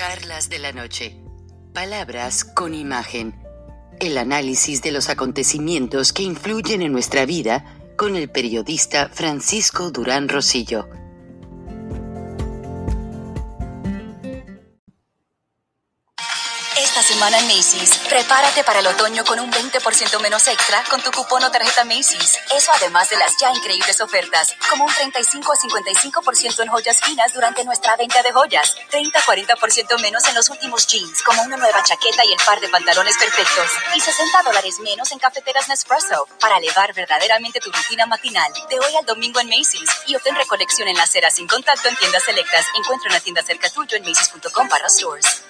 Charlas de la noche. Palabras con imagen. El análisis de los acontecimientos que influyen en nuestra vida con el periodista Francisco Durán Rosillo. Esta semana en Macy's, prepárate para el otoño con un 20% menos extra con tu cupón o tarjeta Macy's. Eso además de las ya increíbles ofertas, como un 35 a 55% en joyas finas durante nuestra venta de joyas, 30-40% menos en los últimos jeans, como una nueva chaqueta y el par de pantalones perfectos, y $60 menos en cafeteras Nespresso, para elevar verdaderamente tu rutina matinal. De hoy al domingo en Macy's, y obtén recolección en la acera sin contacto en tiendas selectas. Encuentra una tienda cerca tuyo en macys.com/stores.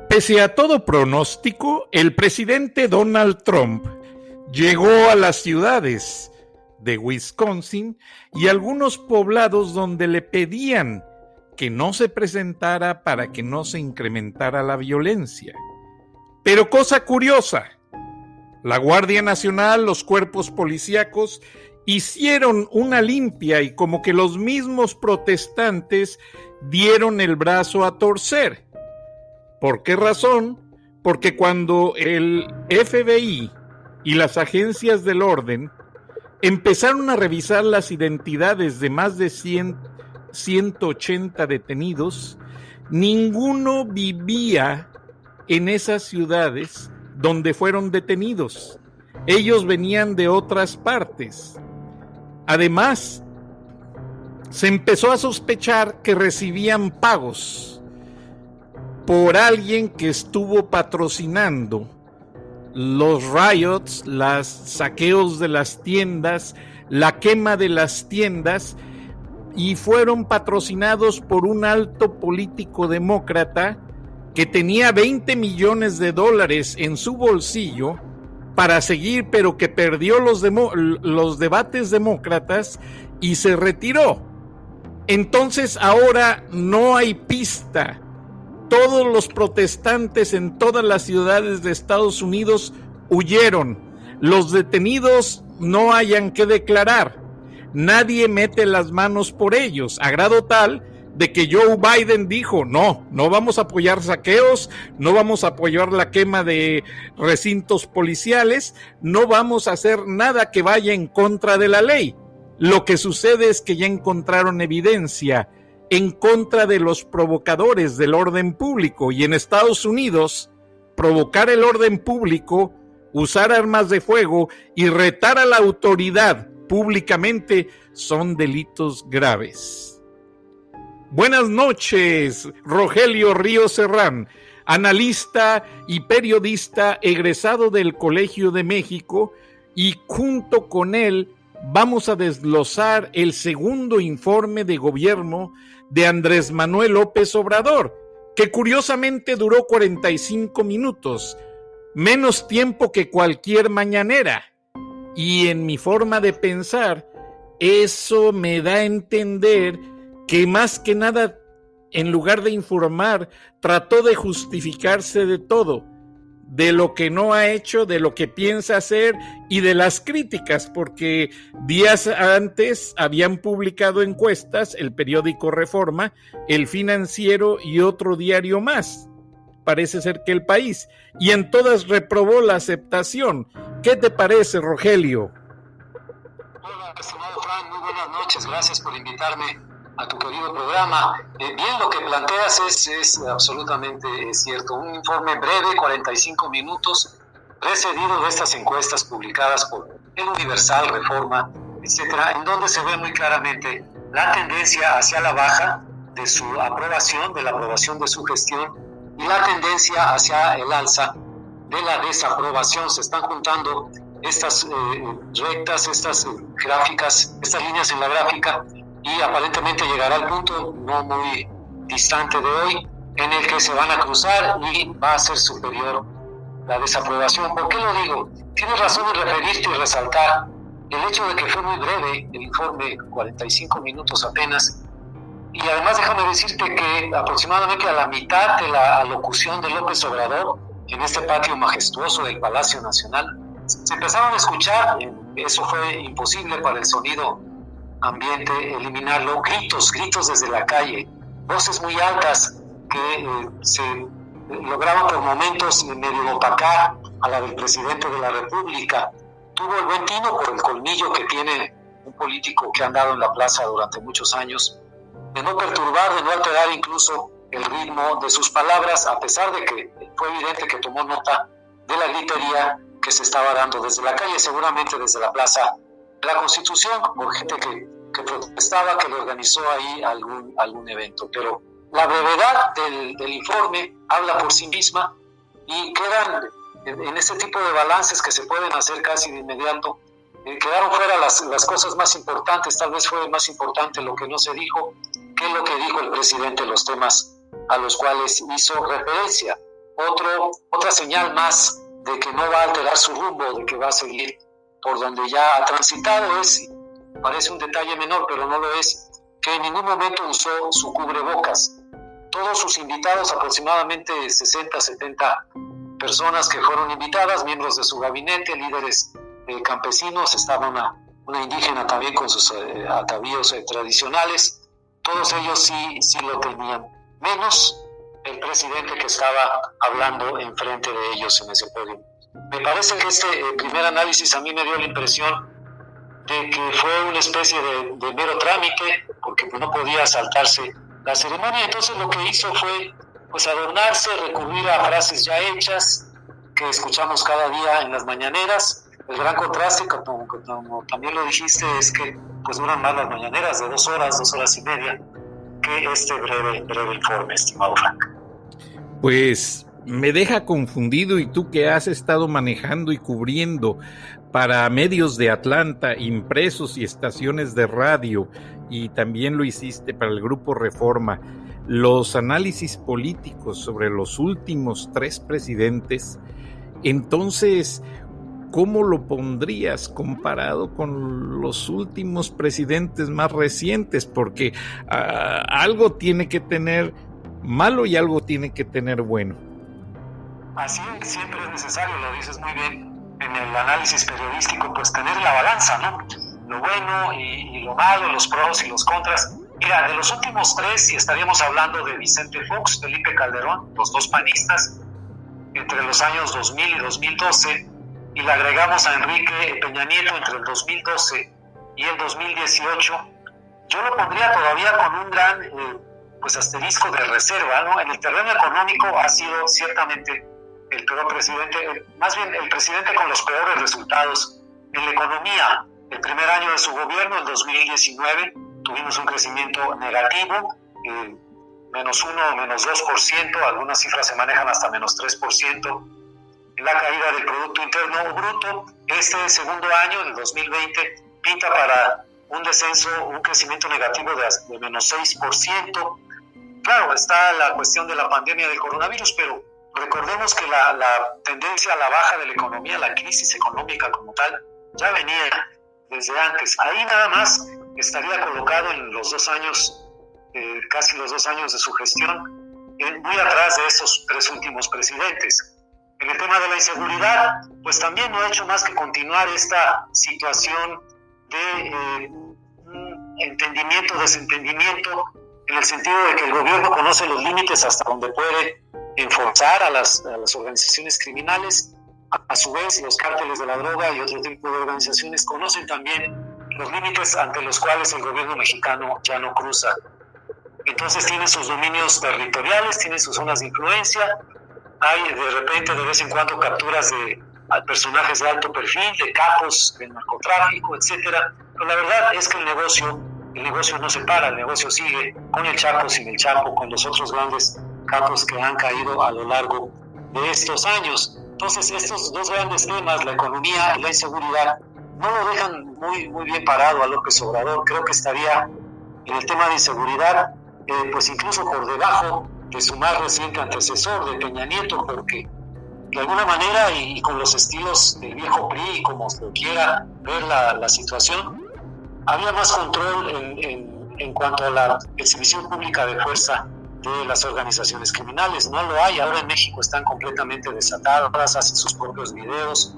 Pese a todo pronóstico, el presidente Donald Trump llegó a las ciudades de Wisconsin y algunos poblados donde le pedían que no se presentara para que no se incrementara la violencia. Pero cosa curiosa, la Guardia Nacional, los cuerpos policíacos hicieron una limpia y como que los mismos protestantes dieron el brazo a torcer. ¿Por qué razón? Porque cuando el FBI y las agencias del orden empezaron a revisar las identidades de más de 180 detenidos, ninguno vivía en esas ciudades donde fueron detenidos. Ellos venían de otras partes. Además, se empezó a sospechar que recibían pagos por alguien que estuvo patrocinando los riots, los saqueos de las tiendas, la quema de las tiendas, y fueron patrocinados por un alto político demócrata que tenía $20 millones en su bolsillo para seguir, pero que perdió los debates demócratas y se retiró. Entonces ahora no hay pista. Todos los protestantes en todas las ciudades de Estados Unidos huyeron. Los detenidos no hayan que declarar. Nadie mete las manos por ellos, a grado tal de que Joe Biden dijo, no vamos a apoyar saqueos, no vamos a apoyar la quema de recintos policiales, no vamos a hacer nada que vaya en contra de la ley. Lo que sucede es que ya encontraron evidencia en contra de los provocadores del orden público, y en Estados Unidos provocar el orden público, usar armas de fuego y retar a la autoridad públicamente son delitos graves. Buenas noches, Rogelio Ríos Serrán, analista y periodista egresado del Colegio de México, y junto con él vamos a desglosar el segundo informe de gobierno de Andrés Manuel López Obrador, que curiosamente duró 45 minutos, menos tiempo que cualquier mañanera. Y en mi forma de pensar, eso me da a entender que más que nada, en lugar de informar, trató de justificarse de todo, de lo que no ha hecho, de lo que piensa hacer y de las críticas, porque días antes habían publicado encuestas el periódico Reforma, El Financiero y otro diario más, parece ser que El País, y en todas reprobó la aceptación. ¿Qué te parece, Rogelio? Hola, estimado Fran, muy buenas noches, gracias por invitarme a tu querido programa. Bien, lo que planteas es absolutamente cierto. Un informe breve, 45 minutos, precedido de estas encuestas publicadas por El Universal, Reforma, etcétera, en donde se ve muy claramente la tendencia hacia la baja de su aprobación, de la aprobación de su gestión, y la tendencia hacia el alza de la desaprobación. Se están juntando estas rectas, estas gráficas, estas líneas en la gráfica, y aparentemente llegará al punto no muy distante de hoy en el que se van a cruzar y va a ser superior la desaprobación. ¿Por qué lo digo? Tienes razón en referirte y resaltar el hecho de que fue muy breve el informe, 45 minutos apenas, y además déjame decirte que aproximadamente a la mitad de la alocución de López Obrador en este patio majestuoso del Palacio Nacional se empezaron a escuchar, eso fue imposible para el sonido ambiente, eliminarlo. Gritos desde la calle, voces muy altas que se lograban por momentos medio opacar a la del presidente de la República. Tuvo el buen tino, por el colmillo que tiene un político que ha andado en la plaza durante muchos años, de no perturbar, de no alterar incluso el ritmo de sus palabras, a pesar de que fue evidente que tomó nota de la gritería que se estaba dando desde la calle, seguramente desde la Plaza de la Constitución, por gente que protestaba, que le organizó ahí algún evento. Pero la brevedad del informe habla por sí misma y quedan en ese tipo de balances que se pueden hacer casi de inmediato, quedaron fuera las cosas más importantes. Tal vez fue más importante lo que no se dijo que lo que dijo el presidente, los temas a los cuales hizo referencia. Otra señal más de que no va a alterar su rumbo, de que va a seguir por donde ya ha transitado, parece un detalle menor, pero no lo es, que en ningún momento usó su cubrebocas. Todos sus invitados, aproximadamente 60, 70 personas que fueron invitadas, miembros de su gabinete, líderes campesinos, estaba una indígena también con sus atavíos tradicionales, todos ellos sí lo tenían, menos el presidente que estaba hablando enfrente de ellos en ese podio. Me parece que este primer análisis a mí me dio la impresión de que fue una especie de mero trámite, porque no podía saltarse la ceremonia. Entonces lo que hizo fue adornarse, recurrir a frases ya hechas que escuchamos cada día en las mañaneras. El gran contraste, como también lo dijiste, es que duran más las mañaneras de 2 horas y media, que este breve informe, estimado Frank. Pues me deja confundido, y tú que has estado manejando y cubriendo para medios de Atlanta, impresos y estaciones de radio, y también lo hiciste para el Grupo Reforma, los análisis políticos sobre los últimos 3 presidentes, entonces, ¿cómo lo pondrías comparado con los últimos presidentes más recientes? Porque algo tiene que tener malo y algo tiene que tener bueno. Así siempre es necesario, lo dices muy bien, en el análisis periodístico, tener la balanza, ¿no? Lo bueno y lo malo, los pros y los contras. Mira, de los últimos 3, y estaríamos hablando de Vicente Fox, Felipe Calderón, los 2 panistas, entre los años 2000 y 2012, y le agregamos a Enrique Peña Nieto entre el 2012 y el 2018, yo lo pondría todavía con un gran asterisco de reserva, ¿no? En el terreno económico ha sido ciertamente el peor presidente, más bien el presidente con los peores resultados. En la economía, el primer año de su gobierno, el 2019, tuvimos un crecimiento negativo, -1 o -2%, algunas cifras se manejan hasta -3%. La caída del Producto Interno Bruto, este segundo año, el 2020, pinta para un descenso, un crecimiento negativo de -6%. Claro, está la cuestión de la pandemia del coronavirus, pero recordemos que la tendencia a la baja de la economía, la crisis económica como tal, ya venía desde antes. Ahí nada más estaría colocado en los 2 años, casi los 2 años de su gestión, muy atrás de esos 3 últimos presidentes. En el tema de la inseguridad, también no ha hecho más que continuar esta situación de entendimiento, desentendimiento, en el sentido de que el gobierno conoce los límites hasta donde puede enforzar a las organizaciones criminales. A su vez, los cárteles de la droga y otro tipo de organizaciones conocen también los límites ante los cuales el gobierno mexicano ya no cruza. Entonces tiene sus dominios territoriales, tiene sus zonas de influencia, hay de repente, de vez en cuando, capturas de personajes de alto perfil, de capos del narcotráfico, etcétera. Pero la verdad es que el negocio no se para, el negocio sigue con el Chapo, sin el Chapo, con los otros grandes capos que han caído a lo largo de estos años. Entonces, estos 2 grandes temas, la economía y la inseguridad, no lo dejan muy bien parado a López Obrador. Creo que estaría en el tema de inseguridad, incluso por debajo de su más reciente antecesor, de Peña Nieto, porque de alguna manera, y con los estilos del viejo PRI, como se quiera ver la situación, había más control en cuanto a la exhibición pública de fuerza de las organizaciones criminales. No lo hay. Ahora en México están completamente desatadas, hacen sus propios videos,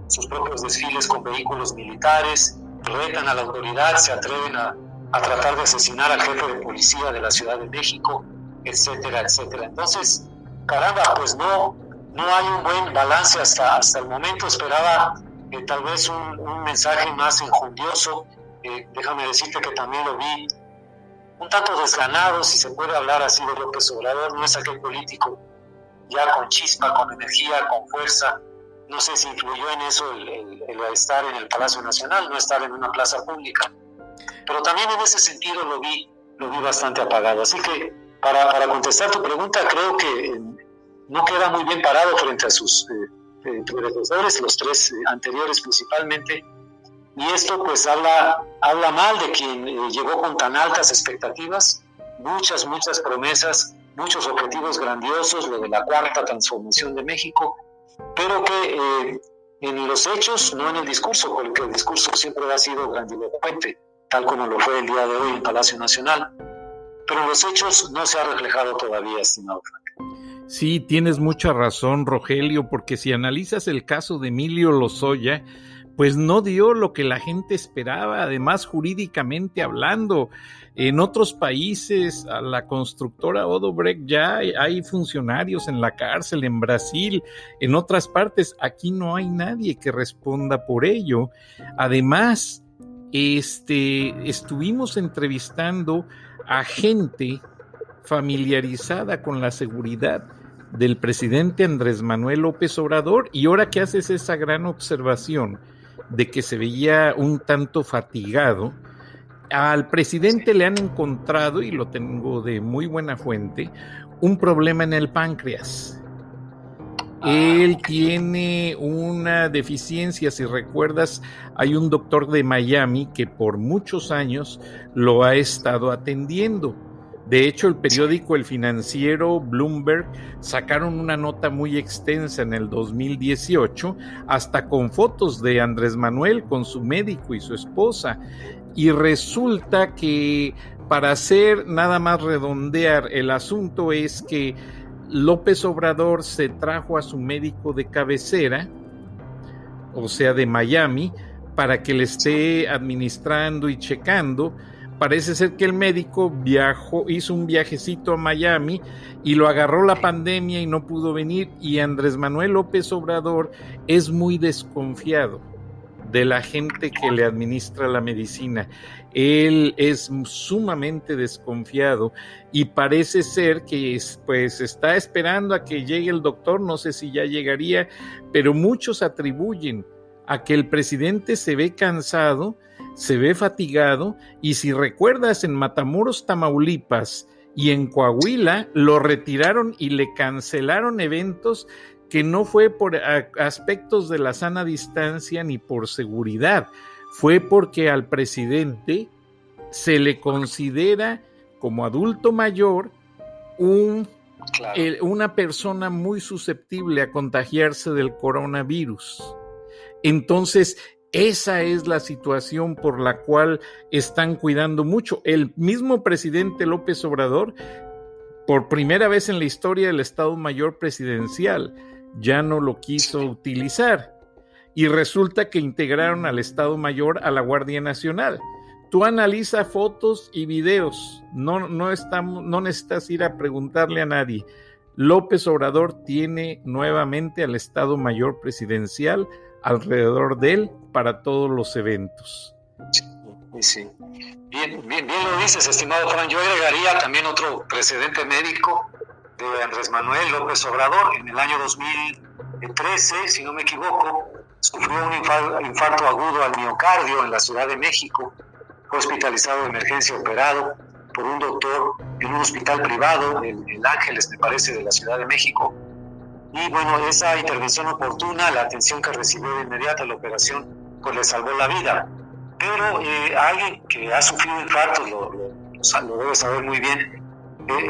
sus propios desfiles con vehículos militares, retan a la autoridad, se atreven a tratar de asesinar al jefe de policía de la Ciudad de México, etcétera, etcétera. Entonces, caramba, pues no hay un buen balance hasta el momento. Esperaba tal vez un mensaje más enjundioso. Déjame decirte que también lo vi un tanto desganado, si se puede hablar así, de López Obrador. No es aquel político ya con chispa, con energía, con fuerza. No sé si influyó en eso el estar en el Palacio Nacional, no estar en una plaza pública. Pero también en ese sentido lo vi bastante apagado. Así que para contestar tu pregunta, creo que no queda muy bien parado frente a sus predecesores, los tres anteriores principalmente. Y esto pues habla mal de quien llegó con tan altas expectativas, muchas promesas, muchos objetivos grandiosos, lo de la cuarta transformación de México, pero que en los hechos, no en el discurso, porque el discurso siempre ha sido grandilocuente, tal como lo fue el día de hoy en Palacio Nacional, pero en los hechos no se ha reflejado todavía, estimado Frank. Sí, tienes mucha razón, Rogelio, porque si analizas el caso de Emilio Lozoya, pues no dio lo que la gente esperaba, además jurídicamente hablando. En otros países, a la constructora Odebrecht ya hay funcionarios en la cárcel, en Brasil, en otras partes. Aquí no hay nadie que responda por ello. Además, estuvimos entrevistando a gente familiarizada con la seguridad del presidente Andrés Manuel López Obrador, y ahora que haces esa gran observación de que se veía un tanto fatigado, al presidente le han encontrado, y lo tengo de muy buena fuente, un problema en el páncreas. Él tiene una deficiencia, si recuerdas, hay un doctor de Miami que por muchos años lo ha estado atendiendo. De hecho, el periódico El Financiero, Bloomberg, sacaron una nota muy extensa en el 2018, hasta con fotos de Andrés Manuel con su médico y su esposa. Y resulta que, para hacer nada más redondear el asunto, es que López Obrador se trajo a su médico de cabecera, o sea, de Miami, para que le esté administrando y checando. Parece ser que el médico hizo un viajecito a Miami y lo agarró la pandemia y no pudo venir, y Andrés Manuel López Obrador es muy desconfiado de la gente que le administra la medicina. Él es sumamente desconfiado y parece ser que pues está esperando a que llegue el doctor, no sé si ya llegaría, pero muchos atribuyen a que el presidente se ve cansado, se ve fatigado, y si recuerdas, en Matamoros, Tamaulipas y en Coahuila lo retiraron y le cancelaron eventos que no fue por aspectos de la sana distancia ni por seguridad, fue porque al presidente se le considera como adulto mayor una persona muy susceptible a contagiarse del coronavirus. Entonces, esa es la situación por la cual están cuidando mucho. El mismo presidente López Obrador, por primera vez en la historia del Estado Mayor Presidencial, ya no lo quiso utilizar, y resulta que integraron al Estado Mayor a la Guardia Nacional. Tú analiza fotos y videos, no necesitas ir a preguntarle a nadie. López Obrador tiene nuevamente al Estado Mayor Presidencial alrededor de él para todos los eventos. Sí. Bien lo dices, estimado Fran. Yo agregaría también otro precedente médico de Andrés Manuel López Obrador. En el año 2013, si no me equivoco, sufrió un infarto agudo al miocardio en la Ciudad de México. Fue hospitalizado de emergencia, operado por un doctor en un hospital privado, el Ángeles, me parece, de la Ciudad de México. Y bueno, esa intervención oportuna, la atención que recibió de inmediato, la operación, pues le salvó la vida. Pero a alguien que ha sufrido infartos, lo debe saber muy bien,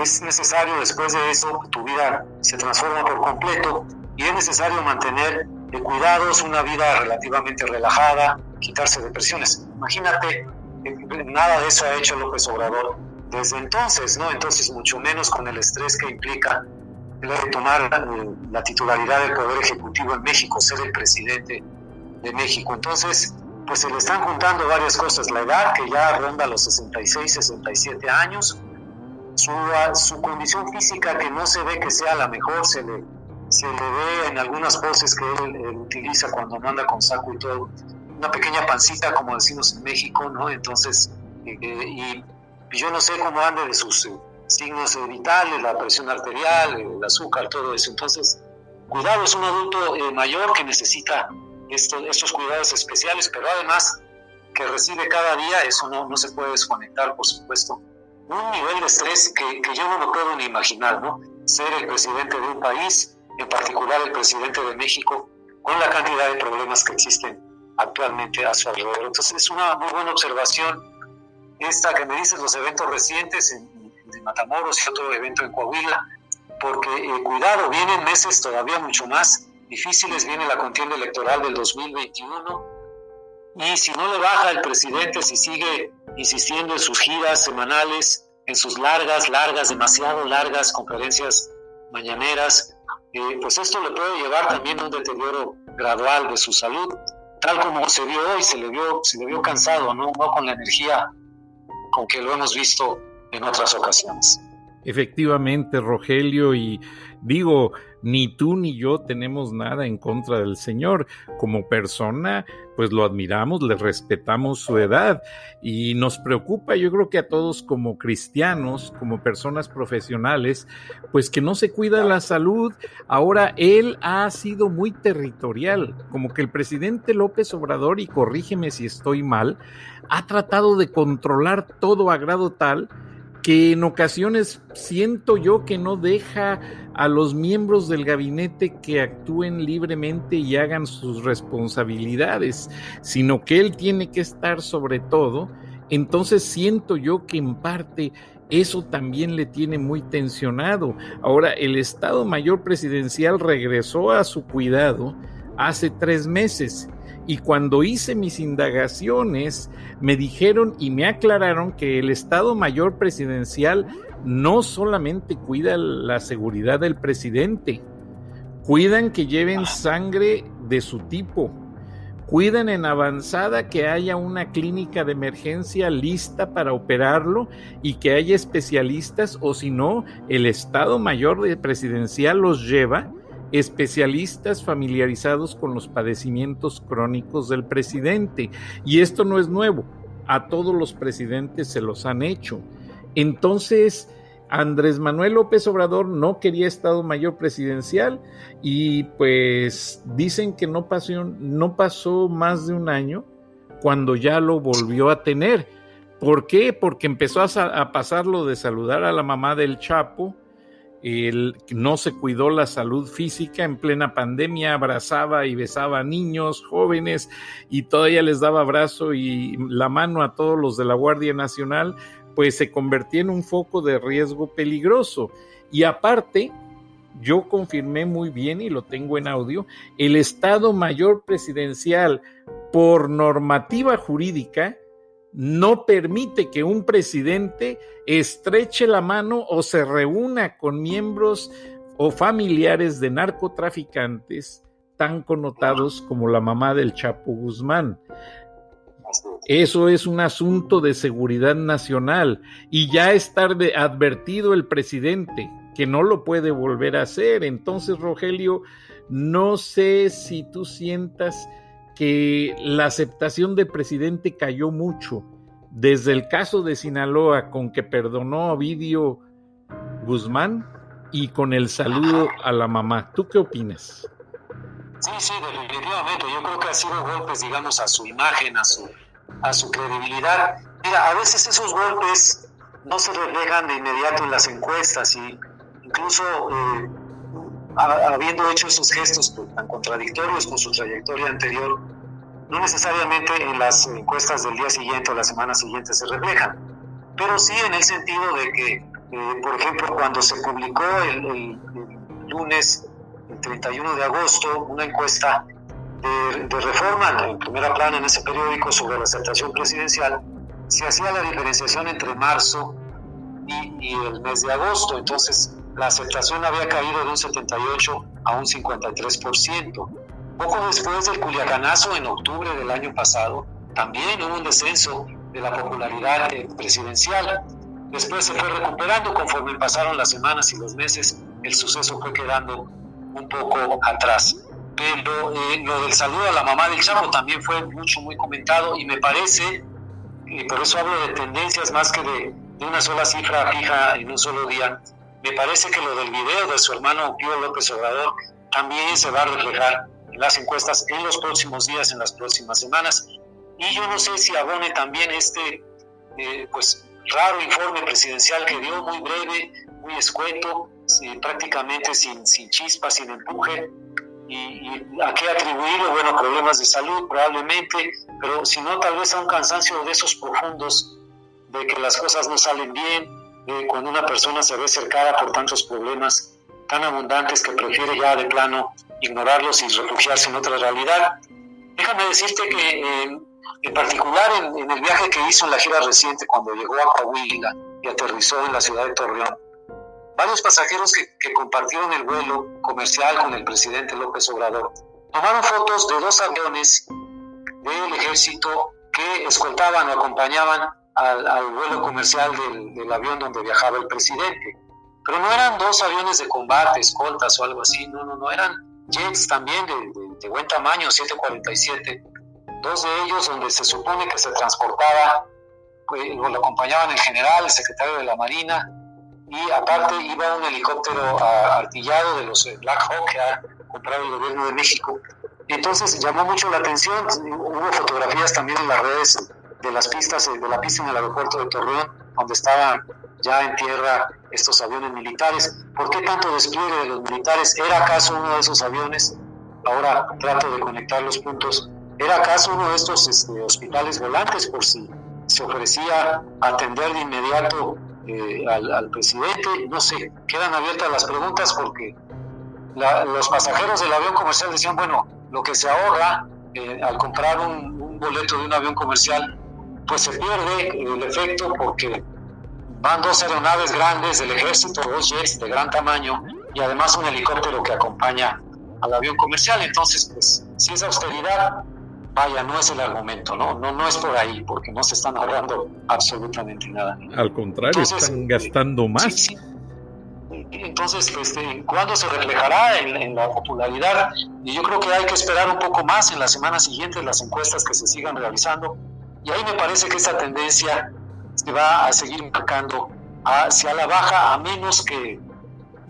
es necesario, después de eso, tu vida se transforma por completo, y es necesario mantener cuidados, una vida relativamente relajada, quitarse depresiones. Imagínate, nada de eso ha hecho López Obrador desde entonces, ¿no? Entonces, mucho menos con el estrés que implica el retomar la titularidad del Poder Ejecutivo en México, ser el presidente de México. Entonces, pues se le están juntando varias cosas. La edad, que ya ronda los 66, 67 años, su condición física, que no se ve que sea la mejor, se le ve en algunas poses que él utiliza cuando no anda con saco y todo, una pequeña pancita, como decimos en México, ¿no? Entonces, y yo no sé cómo ande de sus signos vitales, la presión arterial, el azúcar, todo eso. Entonces, cuidado, es un adulto mayor que necesita estos cuidados especiales, pero además que recibe cada día, eso no se puede desconectar, por supuesto, un nivel de estrés que yo no lo puedo ni imaginar, ¿no? Ser el presidente de un país, en particular el presidente de México, con la cantidad de problemas que existen actualmente a su alrededor. Entonces es una muy buena observación esta que me dices, los eventos recientes en Matamoros y otro evento en Coahuila, porque cuidado, vienen meses todavía mucho más difíciles, viene la contienda electoral del 2021, y si no le baja el presidente, si sigue insistiendo en sus giras semanales, en sus largas, demasiado largas conferencias mañaneras, pues esto le puede llevar también a un deterioro gradual de su salud, tal como se vio hoy, se le vio cansado, no con la energía con que lo hemos visto en otras ocasiones. Efectivamente, Rogelio, y digo, ni tú ni yo tenemos nada en contra del señor. Como persona, pues lo admiramos, le respetamos su edad y nos preocupa, yo creo que a todos como cristianos, como personas profesionales, pues que no se cuida la salud. Ahora, él ha sido muy territorial, como que el presidente López Obrador, y corrígeme si estoy mal, ha tratado de controlar todo a grado tal que en ocasiones siento yo que no deja a los miembros del gabinete que actúen libremente y hagan sus responsabilidades, sino que él tiene que estar sobre todo. Entonces siento yo que en parte eso también le tiene muy tensionado. Ahora, el Estado Mayor Presidencial regresó a su cuidado hace 3 meses. Y cuando hice mis indagaciones, me dijeron y me aclararon que el Estado Mayor Presidencial no solamente cuida la seguridad del presidente, cuidan que lleven sangre de su tipo, cuidan en avanzada que haya una clínica de emergencia lista para operarlo y que haya especialistas, o si no, el Estado Mayor Presidencial los lleva especialistas familiarizados con los padecimientos crónicos del presidente. Y esto no es nuevo, a todos los presidentes se los han hecho. Entonces, Andrés Manuel López Obrador no quería Estado Mayor Presidencial y pues dicen que no pasó más de un año cuando ya lo volvió a tener. ¿Por qué? Porque empezó a pasarlo de saludar a la mamá del Chapo. Él no se cuidó la salud física en plena pandemia, abrazaba y besaba a niños, jóvenes, y todavía les daba abrazo y la mano a todos los de la Guardia Nacional, pues se convertía en un foco de riesgo peligroso. Y aparte, yo confirmé muy bien, y lo tengo en audio, el Estado Mayor Presidencial, por normativa jurídica, no permite que un presidente estreche la mano o se reúna con miembros o familiares de narcotraficantes tan connotados como la mamá del Chapo Guzmán. Eso es un asunto de seguridad nacional y ya está advertido el presidente que no lo puede volver a hacer. Entonces, Rogelio, no sé si tú sientas que la aceptación del presidente cayó mucho desde el caso de Sinaloa, con que perdonó a Ovidio Guzmán, y con el saludo a la mamá. ¿Tú qué opinas? Sí, definitivamente. Yo creo que ha sido golpes, digamos, a su imagen, a su credibilidad. Mira, a veces esos golpes no se reflejan de inmediato en las encuestas, y incluso habiendo hecho esos gestos tan contradictorios con su trayectoria anterior, no necesariamente en las encuestas del día siguiente o la semana siguiente se reflejan, pero sí en el sentido de que, por ejemplo, cuando se publicó el lunes, el 31 de agosto, una encuesta de Reforma en primera plana en ese periódico sobre la aceptación presidencial, se hacía la diferenciación entre marzo y el mes de agosto. Entonces la aceptación había caído de un 78 a un 53%. Poco después del Culiacanazo, en octubre del año pasado, también hubo un descenso de la popularidad presidencial. Después se fue recuperando conforme pasaron las semanas y los meses, el suceso fue quedando un poco atrás. Pero lo del saludo a la mamá del Chapo también fue muy comentado, y me parece, por eso hablo de tendencias más que de una sola cifra fija en un solo día, me parece que lo del video de su hermano Pío López Obrador también se va a reflejar en las encuestas en los próximos días, en las próximas semanas. Y yo no sé si abone también este raro informe presidencial que dio, muy breve, muy escueto, prácticamente sin chispa, sin empuje. ¿Y a qué atribuirlo? Bueno, problemas de salud probablemente, pero si no, tal vez a un cansancio de esos profundos, de que las cosas no salen bien, cuando una persona se ve cercada por tantos problemas tan abundantes que prefiere ya de plano ignorarlos y refugiarse en otra realidad. Déjame decirte que en particular en el viaje que hizo en la gira reciente, cuando llegó a Coahuila y aterrizó en la ciudad de Torreón, varios pasajeros que compartieron el vuelo comercial con el presidente López Obrador tomaron fotos de 2 aviones del ejército que escoltaban o acompañaban al vuelo comercial del avión donde viajaba el presidente. Pero no eran 2 aviones de combate, escoltas o algo así, no, eran jets también de buen tamaño, 747, 2 de ellos donde se supone que se transportaba, lo acompañaban el general, el secretario de la Marina, y aparte iba un helicóptero artillado de los Black Hawk que ha comprado el gobierno de México. Entonces llamó mucho la atención, hubo fotografías también en las redes de las pistas, de la pista en el aeropuerto de Torreón, donde estaban ya en tierra estos aviones militares. ¿Por qué tanto despliegue de los militares? ¿Era acaso uno de esos aviones? Ahora trato de conectar los puntos. ¿Era acaso uno de estos hospitales volantes, por si se ofrecía atender de inmediato al presidente? No sé, quedan abiertas las preguntas, porque los pasajeros del avión comercial decían, bueno, lo que se ahorra al comprar un boleto de un avión comercial, pues se pierde el efecto, porque van 2 aeronaves grandes del ejército, 2 jets de gran tamaño, y además un helicóptero que acompaña al avión comercial. Entonces, pues, si es austeridad, vaya, no es el argumento, no es por ahí, porque no se están ahorrando absolutamente nada. Al contrario, entonces, están gastando más. Sí. Entonces, ¿cuándo se reflejará en la popularidad? Y yo creo que hay que esperar un poco más en las semanas siguientes, las encuestas que se sigan realizando, y ahí me parece que esta tendencia se va a seguir marcando hacia la baja, a menos que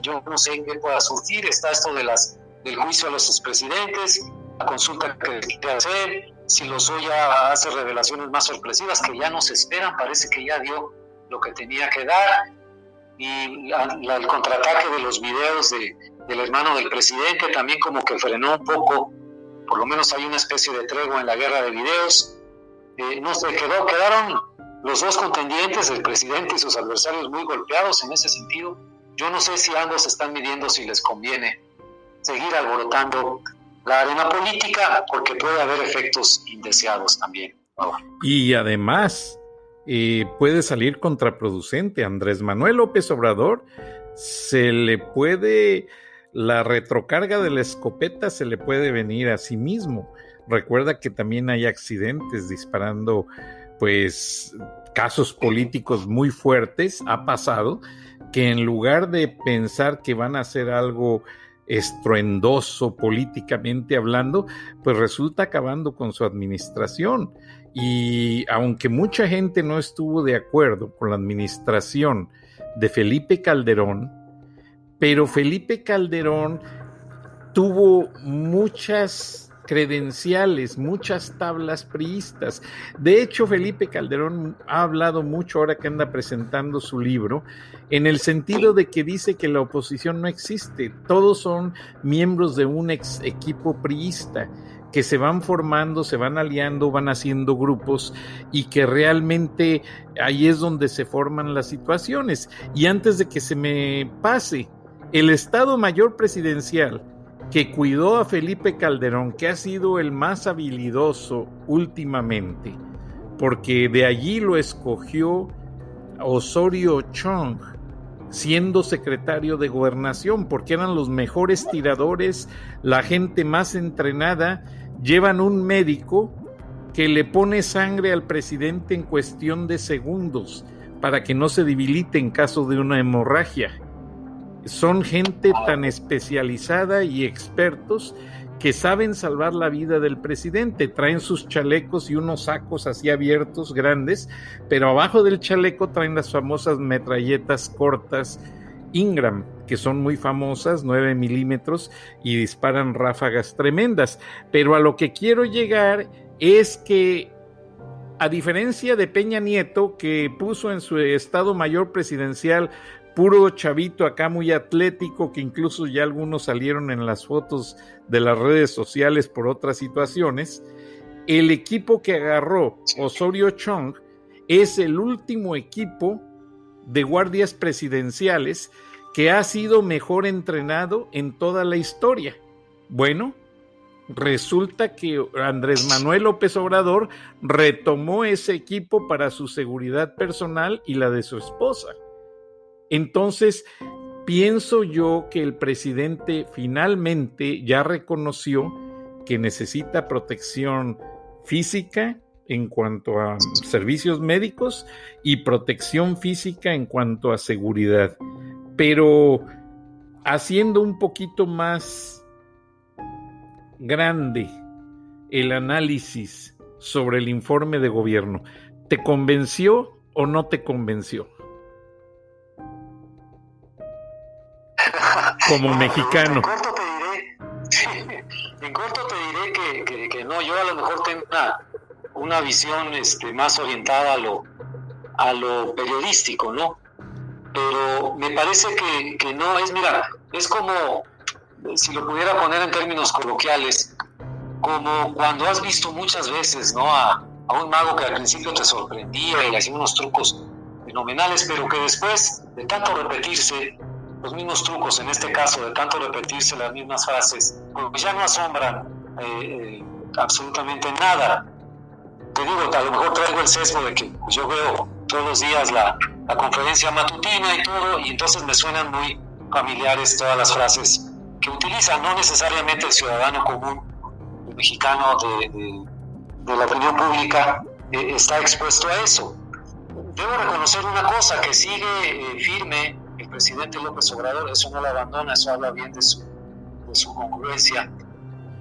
yo no sé en qué pueda surgir. Está esto del juicio a los expresidentes, la consulta que quiere hacer, si Lozoya hace revelaciones más sorpresivas que ya no se esperan, parece que ya dio lo que tenía que dar, y el contraataque de los videos del hermano del presidente también como que frenó un poco, por lo menos hay una especie de tregua en la guerra de videos. No sé, quedaron los 2 contendientes, el presidente y sus adversarios, muy golpeados en ese sentido. Yo no sé si ambos están midiendo si les conviene seguir alborotando la arena política, porque puede haber efectos indeseados también. Y además puede salir contraproducente. Andrés Manuel López Obrador la retrocarga de la escopeta se le puede venir a sí mismo. Recuerda que también hay accidentes disparando, pues, casos políticos muy fuertes. Ha pasado que en lugar de pensar que van a hacer algo estruendoso políticamente hablando, pues resulta acabando con su administración. Y aunque mucha gente no estuvo de acuerdo con la administración de Felipe Calderón, pero Felipe Calderón tuvo muchas credenciales, muchas tablas priistas. De hecho, Felipe Calderón ha hablado mucho ahora que anda presentando su libro, en el sentido de que dice que la oposición no existe, todos son miembros de un ex equipo priista, que se van formando, se van aliando, van haciendo grupos, y que realmente ahí es donde se forman las situaciones. Y antes de que se me pase, el Estado Mayor Presidencial que cuidó a Felipe Calderón, que ha sido el más habilidoso últimamente, porque de allí lo escogió Osorio Chong, siendo secretario de Gobernación, porque eran los mejores tiradores, la gente más entrenada. Llevan un médico que le pone sangre al presidente en cuestión de segundos para que no se debilite en caso de una hemorragia. Son gente tan especializada y expertos que saben salvar la vida del presidente. Traen sus chalecos y unos sacos así abiertos, grandes, pero abajo del chaleco traen las famosas metralletas cortas Ingram, que son muy famosas, 9 milímetros, y disparan ráfagas tremendas. Pero a lo que quiero llegar es que, a diferencia de Peña Nieto, que puso en su Estado Mayor Presidencial puro chavito acá muy atlético, que incluso ya algunos salieron en las fotos de las redes sociales por otras situaciones, el equipo que agarró Osorio Chong es el último equipo de guardias presidenciales que ha sido mejor entrenado en toda la historia. Bueno, resulta que Andrés Manuel López Obrador retomó ese equipo para su seguridad personal y la de su esposa. Entonces, pienso yo que el presidente finalmente ya reconoció que necesita protección física en cuanto a servicios médicos y protección física en cuanto a seguridad. Pero haciendo un poquito más grande el análisis sobre el informe de gobierno, ¿te convenció o no te convenció? Como mexicano. En corto te diré que no, yo a lo mejor tengo una visión más orientada a lo periodístico, ¿no? Pero me parece que no es, mira, es como, si lo pudiera poner en términos coloquiales, como cuando has visto muchas veces, ¿no? A un mago que al principio te sorprendía y le hacía unos trucos fenomenales, pero que después de tanto repetirse los mismos trucos, en este caso de tanto repetirse las mismas frases, pues ya no asombran absolutamente nada. Te digo, a lo mejor traigo el sesgo de que pues, yo veo todos los días la conferencia matutina y todo, y entonces me suenan muy familiares todas las frases que utilizan, no necesariamente el ciudadano común, el mexicano de la opinión pública está expuesto a eso. Debo reconocer una cosa, que sigue firme el presidente López Obrador, eso no lo abandona, eso habla bien de su congruencia,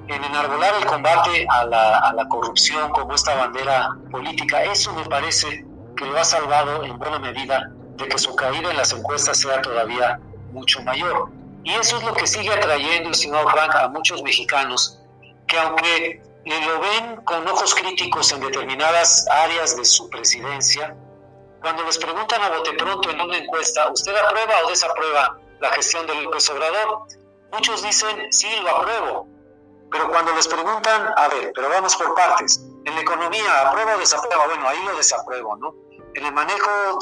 en enarbolar el combate a la corrupción como esta bandera política. Eso me parece que lo ha salvado en buena medida de que su caída en las encuestas sea todavía mucho mayor. Y eso es lo que sigue atrayendo, estimado Frank, a muchos mexicanos que, aunque lo ven con ojos críticos en determinadas áreas de su presidencia, cuando les preguntan a bote pronto en una encuesta, ¿usted aprueba o desaprueba la gestión de López Obrador? Muchos dicen, sí, lo apruebo. Pero cuando les preguntan, a ver, pero vamos por partes, en la economía, ¿aprueba o desaprueba? Bueno, ahí lo desapruebo, ¿no? En el manejo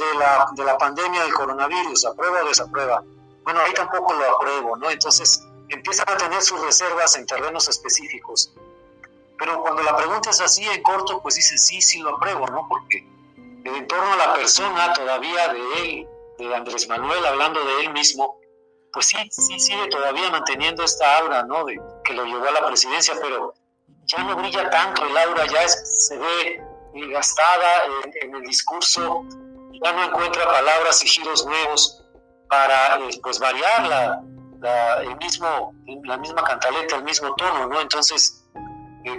de la pandemia del coronavirus, ¿aprueba o desaprueba? Bueno, ahí tampoco lo apruebo, ¿no? Entonces empiezan a tener sus reservas en terrenos específicos. Pero cuando la pregunta es así, en corto, pues dicen, sí lo apruebo, ¿no? Porque en torno a la persona todavía de él, de Andrés Manuel, hablando de él mismo, pues sí sigue todavía manteniendo esta aura, ¿no? De que lo llevó a la presidencia, pero ya no brilla tanto el aura, ya se ve gastada en el discurso, ya no encuentra palabras y giros nuevos para pues variar la misma cantaleta, el mismo tono, ¿no? Entonces,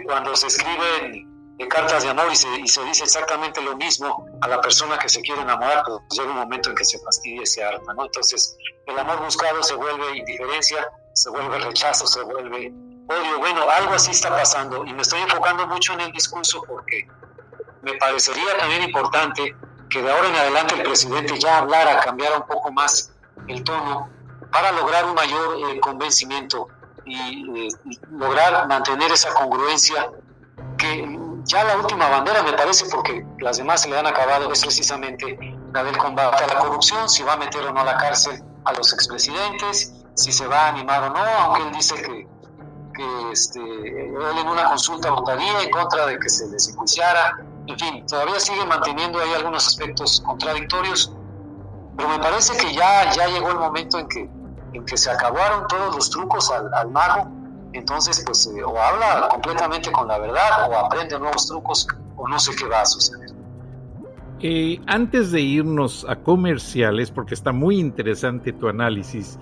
cuando se escriben cartas de amor y se dice exactamente lo mismo a la persona que se quiere enamorar, pues llega un momento en que se fastidia y se harta, ¿no? Entonces, el amor buscado se vuelve indiferencia, se vuelve rechazo, se vuelve odio. Bueno, algo así está pasando, y me estoy enfocando mucho en el discurso porque me parecería también importante que de ahora en adelante el presidente ya hablara, cambiara un poco más el tono para lograr un mayor convencimiento y lograr mantener esa congruencia que ya la última bandera, me parece, porque las demás se le han acabado, es precisamente la del combate a la corrupción, si va a meter o no a la cárcel a los expresidentes, si se va a animar o no, aunque él dice que él en una consulta votaría en contra de que se les enjuiciara. En fin, todavía sigue manteniendo ahí algunos aspectos contradictorios. Pero me parece que ya llegó el momento en que se acabaron todos los trucos al mago. Entonces, pues, o habla completamente con la verdad, o aprende nuevos trucos, o no sé qué va a suceder. Antes de irnos a comerciales, porque está muy interesante tu análisis,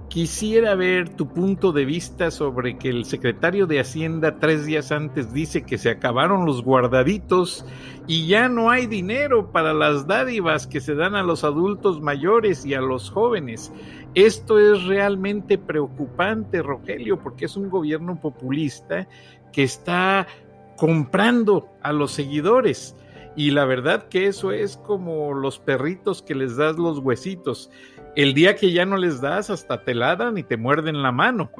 quisiera ver tu punto de vista sobre que el secretario de Hacienda 3 días antes dice que se acabaron los guardaditos y ya no hay dinero para las dádivas que se dan a los adultos mayores y a los jóvenes. Esto es realmente preocupante, Rogelio, porque es un gobierno populista que está comprando a los seguidores. Y la verdad que eso es como los perritos que les das los huesitos. El día que ya no les das, hasta te ladran y te muerden la mano.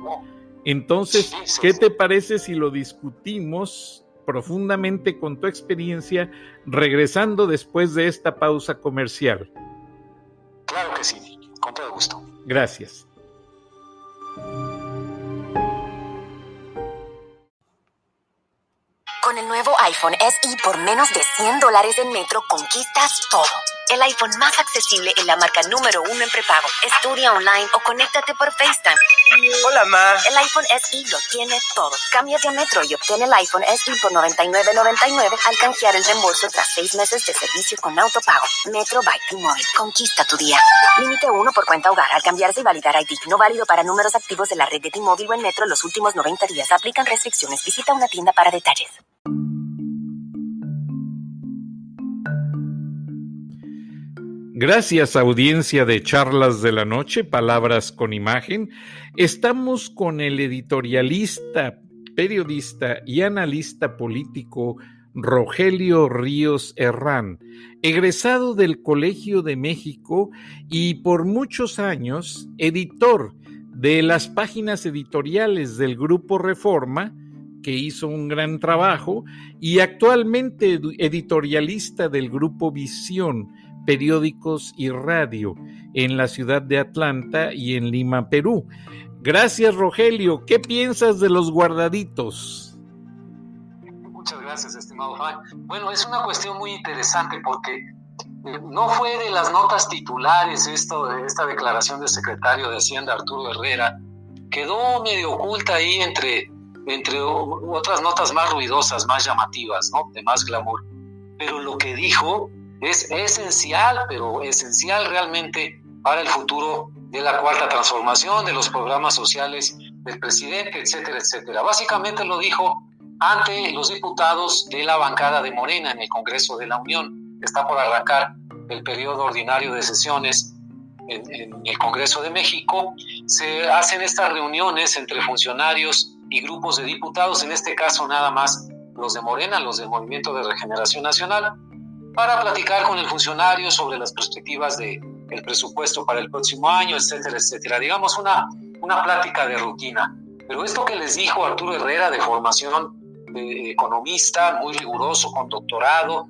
Entonces, ¿qué te parece si lo discutimos profundamente con tu experiencia, regresando después de esta pausa comercial? Claro que sí, con todo gusto. Gracias. Con el nuevo iPhone SE por menos de $100 en Metro, conquistas todo. El iPhone más accesible en la marca número 1 en prepago. Estudia online o conéctate por FaceTime. Hola, ma. El iPhone SE lo tiene todo. Cámbiate a Metro y obtén el iPhone SE por $99.99 al canjear el reembolso tras 6 meses de servicio con autopago. Metro by T-Mobile. Conquista tu día. Límite 1 por cuenta hogar al cambiarse y validar ID. No válido para números activos de la red de T-Mobile o en Metro los últimos 90 días. Aplican restricciones. Visita una tienda para detalles. Gracias, audiencia de Charlas de la Noche, Palabras con Imagen. Estamos con el editorialista, periodista y analista político Rogelio Ríos Herrán, egresado del Colegio de México y por muchos años editor de las páginas editoriales del Grupo Reforma, que hizo un gran trabajo, y actualmente editorialista del Grupo Visión, periódicos y radio en la ciudad de Atlanta y en Lima, Perú. Gracias, Rogelio. ¿Qué piensas de los guardaditos? Muchas gracias, estimado Frank. Bueno, es una cuestión muy interesante porque no fue de las notas titulares esta declaración del secretario de Hacienda, Arturo Herrera. Quedó medio oculta ahí entre otras notas más ruidosas, más llamativas, ¿no? De más glamour. Pero lo que dijo es esencial, pero esencial realmente para el futuro de la cuarta transformación, de los programas sociales del presidente, etcétera, etcétera. Básicamente lo dijo ante los diputados de la bancada de Morena en el Congreso de la Unión. Está por arrancar el periodo ordinario de sesiones en el Congreso de México. Se hacen estas reuniones entre funcionarios y grupos de diputados, en este caso nada más los de Morena, los del Movimiento de Regeneración Nacional, para platicar con el funcionario sobre las perspectivas del presupuesto para el próximo año, etcétera, etcétera. Digamos una plática de rutina. Pero esto que les dijo Arturo Herrera, de formación economista, muy riguroso, con doctorado,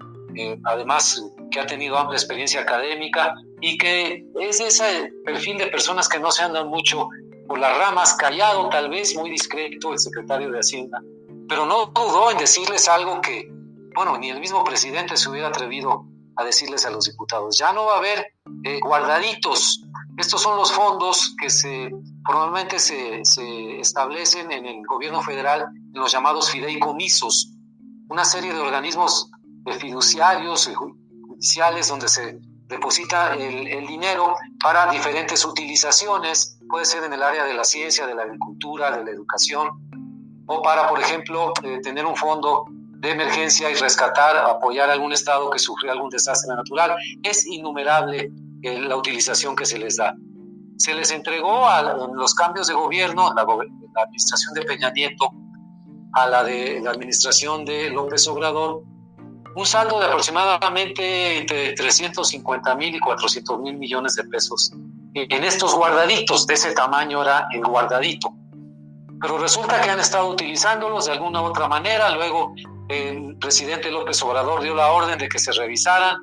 además que ha tenido amplia experiencia académica y que es ese perfil de personas que no se andan mucho por las ramas, callado tal vez, muy discreto el secretario de Hacienda, pero no dudó en decirles algo que, bueno, ni el mismo presidente se hubiera atrevido a decirles a los diputados. Ya no va a haber guardaditos. Estos son los fondos que formalmente se establecen en el gobierno federal, en los llamados fideicomisos, una serie de organismos fiduciarios, judiciales, donde se deposita el dinero para diferentes utilizaciones. Puede ser en el área de la ciencia, de la agricultura, de la educación, o para, por ejemplo, tener un fondo de emergencia y rescatar, apoyar a algún estado que sufrió algún desastre natural. Es innumerable la utilización que se les da. Se les entregó a los cambios de gobierno, la administración de Peña Nieto, a la de la administración de López Obrador, un saldo de aproximadamente entre 350,000 y 400,000 millones de pesos en estos guardaditos. De ese tamaño era el guardadito. Pero resulta que han estado utilizándolos de alguna u otra manera. Luego el presidente López Obrador dio la orden de que se revisaran,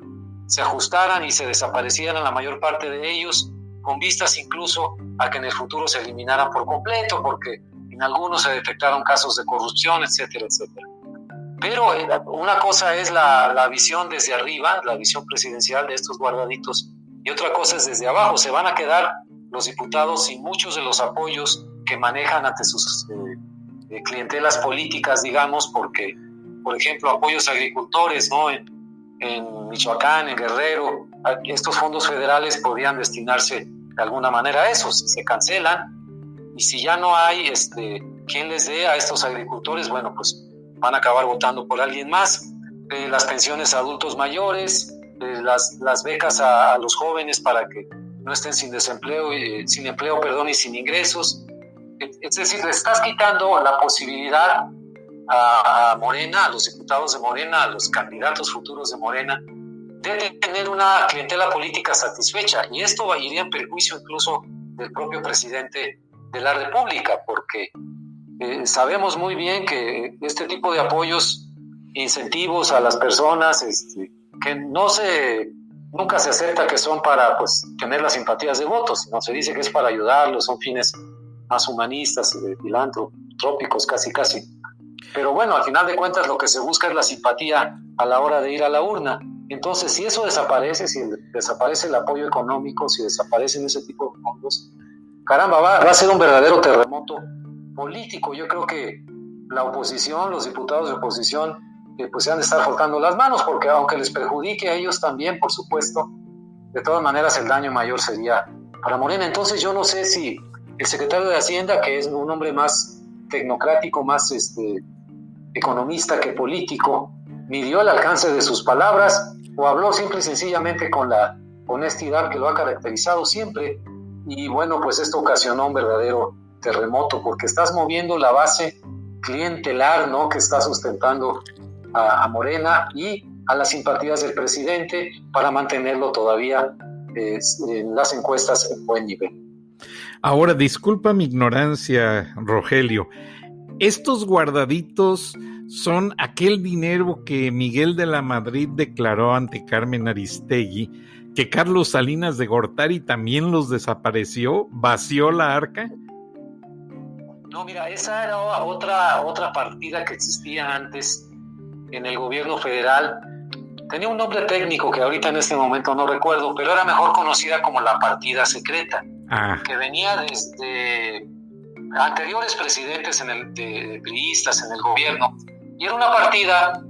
se ajustaran y se desaparecieran la mayor parte de ellos, con vistas incluso a que en el futuro se eliminaran por completo, porque en algunos se detectaron casos de corrupción, etcétera, etcétera. Pero una cosa es la visión desde arriba, la visión presidencial de estos guardaditos, y otra cosa es desde abajo. Se van a quedar los diputados sin muchos de los apoyos que manejan ante sus clientelas políticas, digamos, porque, por ejemplo, apoyos a agricultores, ¿no? En Michoacán, en Guerrero, estos fondos federales podrían destinarse de alguna manera a eso. Si se cancelan y si ya no hay quien les dé a estos agricultores, bueno, pues van a acabar votando por alguien más. Las pensiones a adultos mayores, las becas a los jóvenes para que no estén sin empleo y sin ingresos. Es decir, le estás quitando la posibilidad a Morena, a los diputados de Morena, a los candidatos futuros de Morena, de tener una clientela política satisfecha. Y esto iría en perjuicio incluso del propio presidente de la República, porque sabemos muy bien que este tipo de apoyos, incentivos a las personas, que nunca se acepta que son para tener las simpatías de votos, sino se dice que es para ayudarlos, son fines más humanistas, filantrópicos casi. Pero bueno, al final de cuentas lo que se busca es la simpatía a la hora de ir a la urna. Entonces, si eso desaparece, si desaparece el apoyo económico, si desaparecen ese tipo de fondos, caramba, va a ser un verdadero terremoto político. Yo creo que la oposición, los diputados de oposición, se han de estar frotando las manos, porque aunque les perjudique a ellos también, por supuesto, de todas maneras el daño mayor sería para Morena. Entonces yo no sé si el secretario de Hacienda, que es un hombre más tecnocrático, más economista que político, midió el alcance de sus palabras o habló simple y sencillamente con la honestidad que lo ha caracterizado siempre. Y bueno, pues esto ocasionó un verdadero terremoto, porque estás moviendo la base clientelar, ¿no?, que está sustentando a Morena y a las simpatías del presidente para mantenerlo todavía en las encuestas en buen nivel. Ahora, disculpa mi ignorancia, Rogelio. ¿Estos guardaditos son aquel dinero que Miguel de la Madrid declaró ante Carmen Aristegui, que Carlos Salinas de Gortari también los desapareció, vació la arca? No, mira, esa era otra partida que existía antes en el gobierno federal. Tenía un nombre técnico que ahorita en este momento no recuerdo, pero era mejor conocida como la partida secreta, que venía desde anteriores presidentes de priistas en el gobierno, y era una partida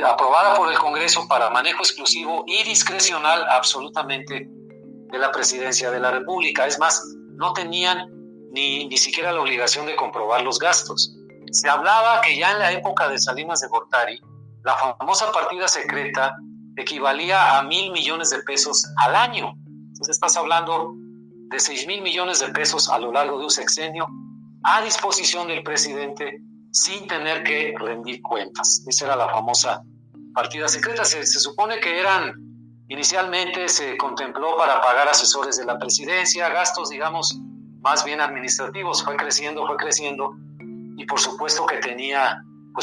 aprobada por el Congreso para manejo exclusivo y discrecional absolutamente de la presidencia de la República. Es más, no tenían ni siquiera la obligación de comprobar los gastos. Se hablaba que ya en la época de Salinas de Gortari, la famosa partida secreta equivalía a 1,000 millones de pesos al año. Entonces estás hablando de 6,000 millones de pesos a lo largo de un sexenio a disposición del presidente sin tener que rendir cuentas. Esa era la famosa partida secreta. Se supone que inicialmente se contempló para pagar asesores de la presidencia, gastos, digamos, más bien administrativos. Fue creciendo, y por supuesto que tenía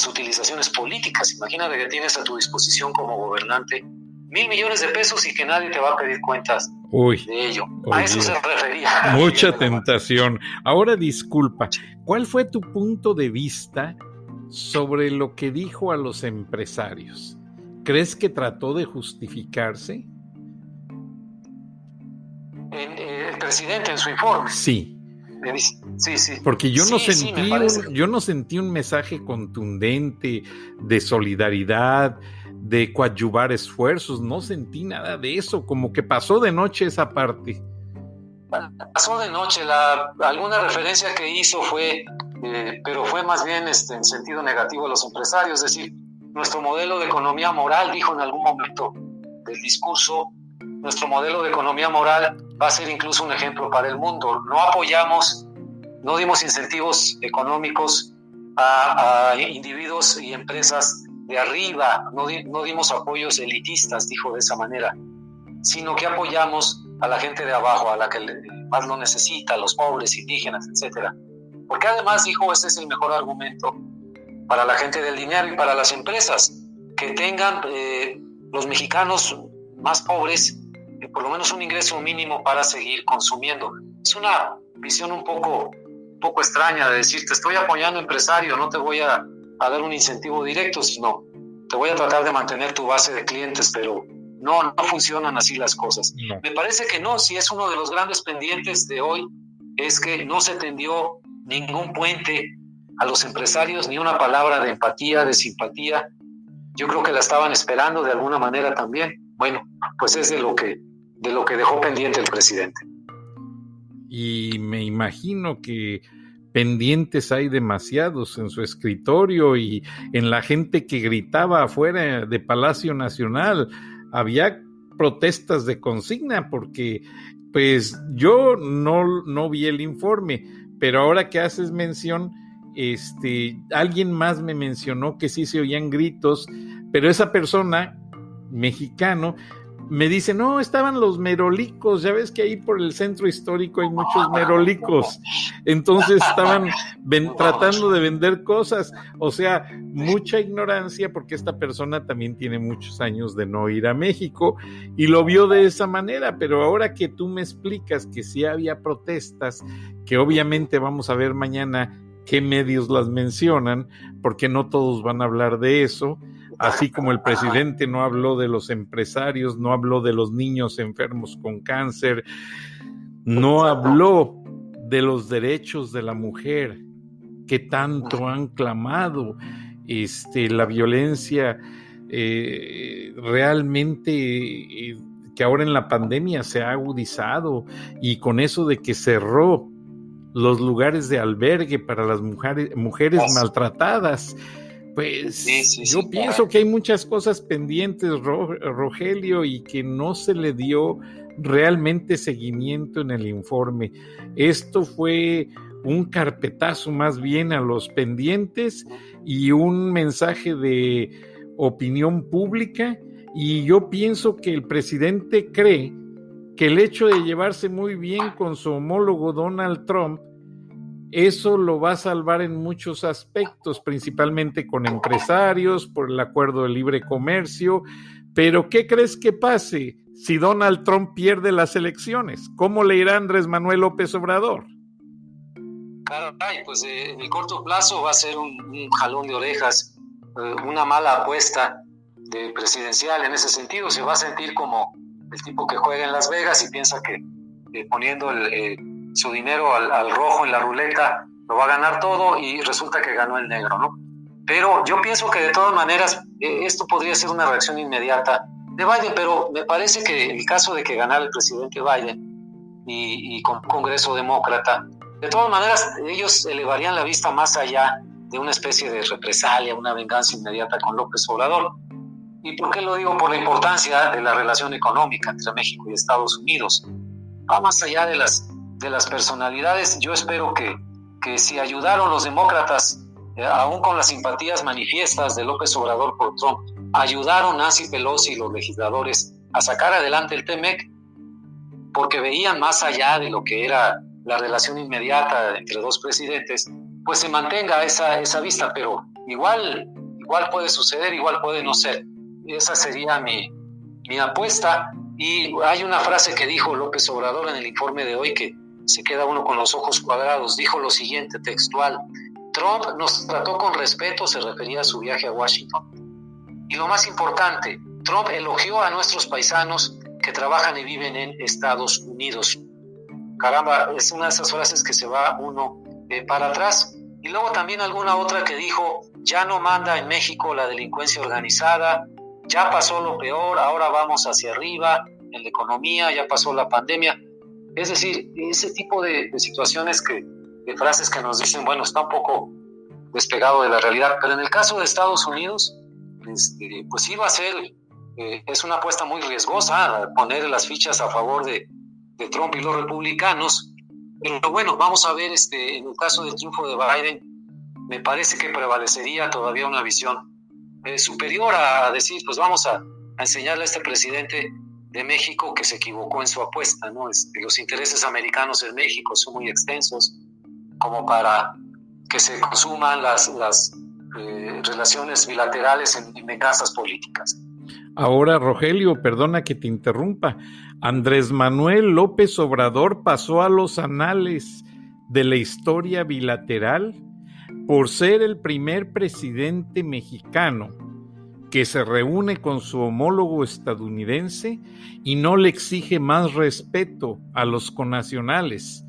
utilizaciones políticas. Imagínate que tienes a tu disposición como gobernante 1,000 millones de pesos y que nadie te va a pedir cuentas de ello. A eso se refería. Mucha tentación. Ahora, disculpa, ¿cuál fue tu punto de vista sobre lo que dijo a los empresarios? ¿Crees que trató de justificarse? El presidente en su informe. Sí. Sí. Porque yo no sentí un mensaje contundente de solidaridad, de coadyuvar esfuerzos, no sentí nada de eso, como que pasó de noche esa parte. Pasó de noche, alguna referencia que hizo pero fue más bien en sentido negativo a los empresarios. Es decir, nuestro modelo de economía moral, dijo en algún momento del discurso, nuestro modelo de economía moral va a ser incluso un ejemplo para el mundo. No dimos incentivos económicos a individuos y empresas de arriba, no dimos apoyos elitistas, dijo de esa manera, sino que apoyamos a la gente de abajo, a la que más lo necesita, a los pobres, indígenas, etcétera. Porque además, dijo, ese es el mejor argumento para la gente del dinero y para las empresas, que tengan los mexicanos más pobres por lo menos un ingreso mínimo para seguir consumiendo. Es una visión un poco extraña de decir, te estoy apoyando, empresario, no te voy a a dar un incentivo directo, sino te voy a tratar de mantener tu base de clientes, pero no funcionan así las cosas. No. Me parece que no, si es uno de los grandes pendientes de hoy, es que no se tendió ningún puente a los empresarios, ni una palabra de empatía, de simpatía. Yo creo que la estaban esperando de alguna manera también. Bueno, pues es de lo que dejó pendiente el presidente. Y me imagino que pendientes hay demasiados en su escritorio y en la gente que gritaba afuera de Palacio Nacional. Había protestas de consigna porque pues yo no vi el informe, pero ahora que haces mención, alguien más me mencionó que sí se oían gritos, pero esa persona, mexicano, me dice, no, estaban los merolicos, ya ves que ahí por el centro histórico hay muchos merolicos, entonces estaban tratando de vender cosas, o sea, mucha ignorancia, porque esta persona también tiene muchos años de no ir a México, y lo vio de esa manera, pero ahora que tú me explicas que sí había protestas, que obviamente vamos a ver mañana qué medios las mencionan, porque no todos van a hablar de eso, así como el presidente no habló de los empresarios, no habló de los niños enfermos con cáncer, no habló de los derechos de la mujer que tanto han clamado, la violencia realmente que ahora en la pandemia se ha agudizado, y con eso de que cerró los lugares de albergue para las mujeres maltratadas. Pues yo pienso que hay muchas cosas pendientes, Rogelio, y que no se le dio realmente seguimiento en el informe. Esto fue un carpetazo más bien a los pendientes y un mensaje de opinión pública, y yo pienso que el presidente cree que el hecho de llevarse muy bien con su homólogo Donald Trump, eso lo va a salvar en muchos aspectos, principalmente con empresarios, por el acuerdo de libre comercio. Pero ¿qué crees que pase si Donald Trump pierde las elecciones? ¿Cómo le irá Andrés Manuel López Obrador? Caray, pues en el corto plazo va a ser un jalón de orejas, una mala apuesta de presidencial en ese sentido. Se va a sentir como el tipo que juega en Las Vegas y piensa que poniendo su dinero al rojo en la ruleta lo va a ganar todo, y resulta que ganó el negro, ¿no? Pero yo pienso que de todas maneras esto podría ser una reacción inmediata de Biden, pero me parece que en el caso de que ganara el presidente Biden y con un Congreso demócrata, de todas maneras ellos elevarían la vista más allá de una especie de represalia, una venganza inmediata con López Obrador. ¿Y por qué lo digo? Por la importancia de la relación económica entre México y Estados Unidos. Va más allá de las personalidades. Yo espero que si ayudaron los demócratas, aún con las simpatías manifiestas de López Obrador por Trump, ayudaron Nancy Pelosi y los legisladores a sacar adelante el TEMEC, porque veían más allá de lo que era la relación inmediata entre dos presidentes, pues se mantenga esa vista, pero igual puede suceder, igual puede no ser. Esa sería mi apuesta. Y hay una frase que dijo López Obrador en el informe de hoy que se queda uno con los ojos cuadrados. Dijo lo siguiente, textual: Trump nos trató con respeto, se refería a su viaje a Washington. Y lo más importante, Trump elogió a nuestros paisanos que trabajan y viven en Estados Unidos. Caramba, es una de esas frases que se va uno para atrás. Y luego también alguna otra que dijo: ya no manda en México la delincuencia organizada, ya pasó lo peor, ahora vamos hacia arriba en la economía, ya pasó la pandemia. Es decir, ese tipo de situaciones, de frases que nos dicen, bueno, está un poco despegado de la realidad. Pero en el caso de Estados Unidos, pues sí va a ser, es una apuesta muy riesgosa poner las fichas a favor de Trump y los republicanos. Pero bueno, vamos a ver, en el caso del triunfo de Biden, me parece que prevalecería todavía una visión superior a decir, pues vamos a enseñarle a este presidente de México que se equivocó en su apuesta, ¿no? Los intereses americanos en México son muy extensos como para que se consuman las relaciones bilaterales en venganzas políticas. Ahora, Rogelio, perdona que te interrumpa, Andrés Manuel López Obrador pasó a los anales de la historia bilateral por ser el primer presidente mexicano que se reúne con su homólogo estadounidense y no le exige más respeto a los connacionales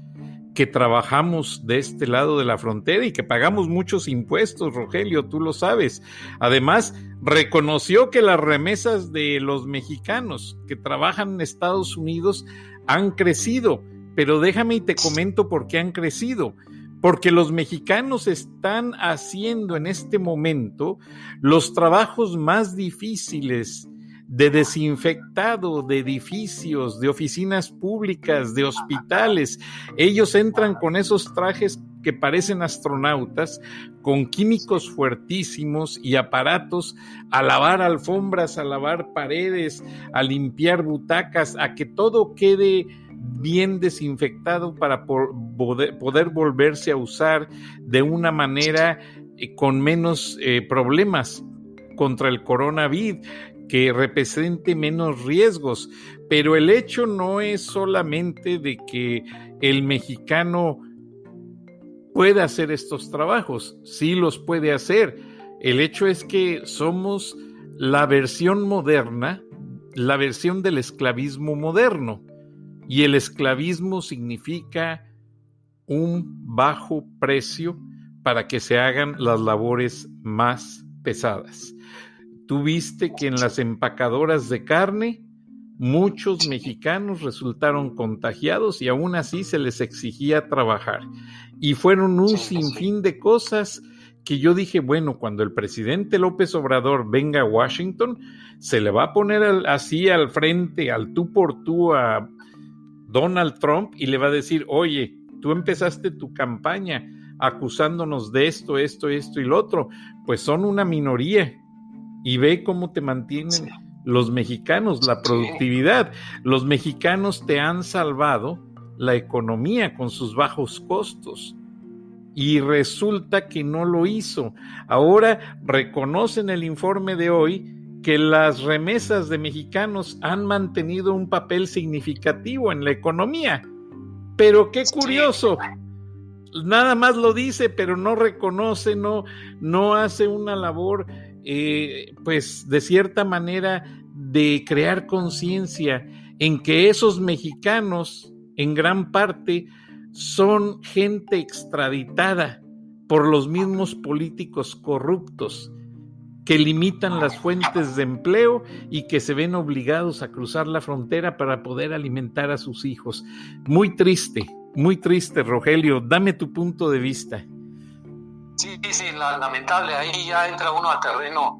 que trabajamos de este lado de la frontera y que pagamos muchos impuestos, Rogelio, tú lo sabes. Además, reconoció que las remesas de los mexicanos que trabajan en Estados Unidos han crecido, pero déjame y te comento por qué han crecido. Porque los mexicanos están haciendo en este momento los trabajos más difíciles de desinfectado de edificios, de oficinas públicas, de hospitales. Ellos entran con esos trajes que parecen astronautas, con químicos fuertísimos y aparatos a lavar alfombras, a lavar paredes, a limpiar butacas, a que todo quede bien desinfectado para poder volverse a usar de una manera con menos problemas contra el coronavirus, que represente menos riesgos. Pero el hecho no es solamente de que el mexicano pueda hacer estos trabajos, sí los puede hacer. El hecho es que somos la versión moderna, la versión del esclavismo moderno. Y el esclavismo significa un bajo precio para que se hagan las labores más pesadas. Tú viste que en las empacadoras de carne muchos mexicanos resultaron contagiados y aún así se les exigía trabajar. Y fueron un sinfín de cosas que yo dije, bueno, cuando el presidente López Obrador venga a Washington, se le va a poner así al frente, al tú por tú a Donald Trump y le va a decir, oye, tú empezaste tu campaña acusándonos de esto y lo otro, pues son una minoría y ve cómo te mantienen los mexicanos, la productividad. Los mexicanos te han salvado la economía con sus bajos costos y resulta que no lo hizo. Ahora reconocen el informe de hoy que las remesas de mexicanos han mantenido un papel significativo en la economía. Pero qué curioso, nada más lo dice, pero no reconoce, no hace una labor, pues de cierta manera, de crear conciencia en que esos mexicanos, en gran parte, son gente extraditada por los mismos políticos corruptos que limitan las fuentes de empleo y que se ven obligados a cruzar la frontera para poder alimentar a sus hijos. Muy triste, Rogelio. Dame tu punto de vista. Sí, lamentable. Ahí ya entra uno a terreno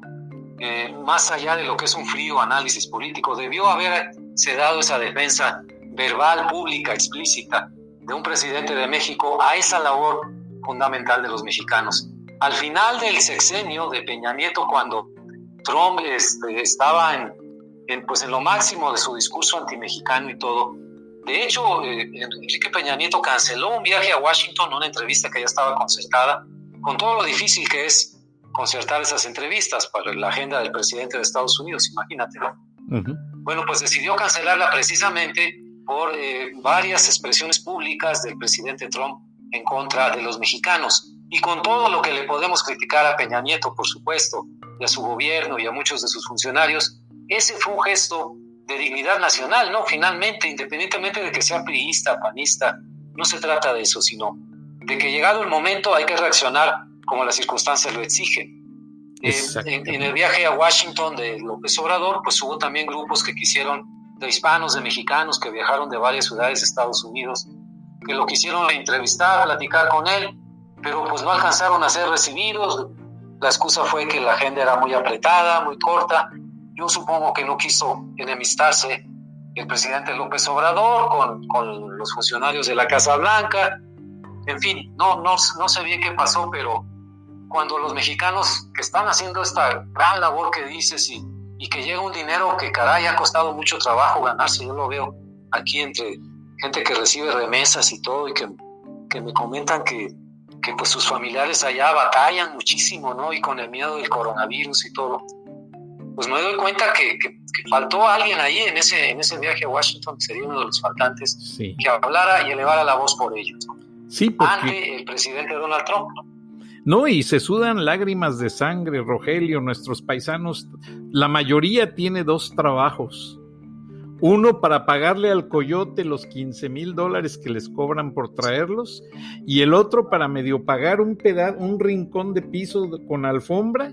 más allá de lo que es un frío análisis político. Debió haberse dado esa defensa verbal, pública, explícita de un presidente de México a esa labor fundamental de los mexicanos. Al final del sexenio de Peña Nieto, cuando Trump estaba en lo máximo de su discurso antimexicano y todo, de hecho, Enrique Peña Nieto canceló un viaje a Washington, una entrevista que ya estaba concertada, con todo lo difícil que es concertar esas entrevistas para la agenda del presidente de Estados Unidos, imagínate, ¿no? Uh-huh. Bueno, pues decidió cancelarla precisamente por varias expresiones públicas del presidente Trump en contra de los mexicanos. Y con todo lo que le podemos criticar a Peña Nieto, por supuesto, y a su gobierno y a muchos de sus funcionarios, ese fue un gesto de dignidad nacional, ¿no? Finalmente, independientemente de que sea priista, panista, no se trata de eso, sino de que llegado el momento hay que reaccionar como las circunstancias lo exigen. En el viaje a Washington de López Obrador, pues hubo también grupos que quisieron, de hispanos, de mexicanos, que viajaron de varias ciudades de Estados Unidos, que lo quisieron entrevistar, platicar con él, pero pues no alcanzaron a ser recibidos. La excusa fue que la agenda era muy apretada, muy corta. Yo supongo que no quiso enemistarse el presidente López Obrador con los funcionarios de la Casa Blanca. En fin, no sé bien qué pasó, pero cuando los mexicanos que están haciendo esta gran labor que dices y que llega un dinero que caray ha costado mucho trabajo ganarse, yo lo veo aquí entre gente que recibe remesas y todo y que me comentan que pues sus familiares allá batallan muchísimo, ¿no? Y con el miedo del coronavirus y todo, pues me doy cuenta que faltó alguien ahí en ese viaje a Washington, sería uno de los faltantes, sí, que hablara y elevara la voz por ellos, ¿no? Sí, porque ante el presidente Donald Trump, ¿no? No, y se sudan lágrimas de sangre, Rogelio, nuestros paisanos, la mayoría tiene 2 trabajos. Uno para pagarle al coyote los $15,000 que les cobran por traerlos, y el otro para medio pagar un rincón de piso con alfombra,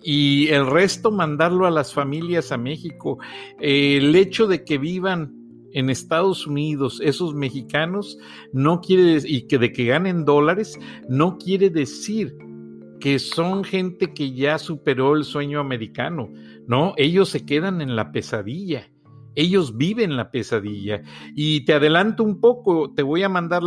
y el resto mandarlo a las familias a México. El hecho de que vivan en Estados Unidos esos mexicanos no quiere y que de que ganen dólares no quiere decir que son gente que ya superó el sueño americano. No, ellos se quedan en la pesadilla. Ellos viven la pesadilla. Y te adelanto un poco, te voy a mandar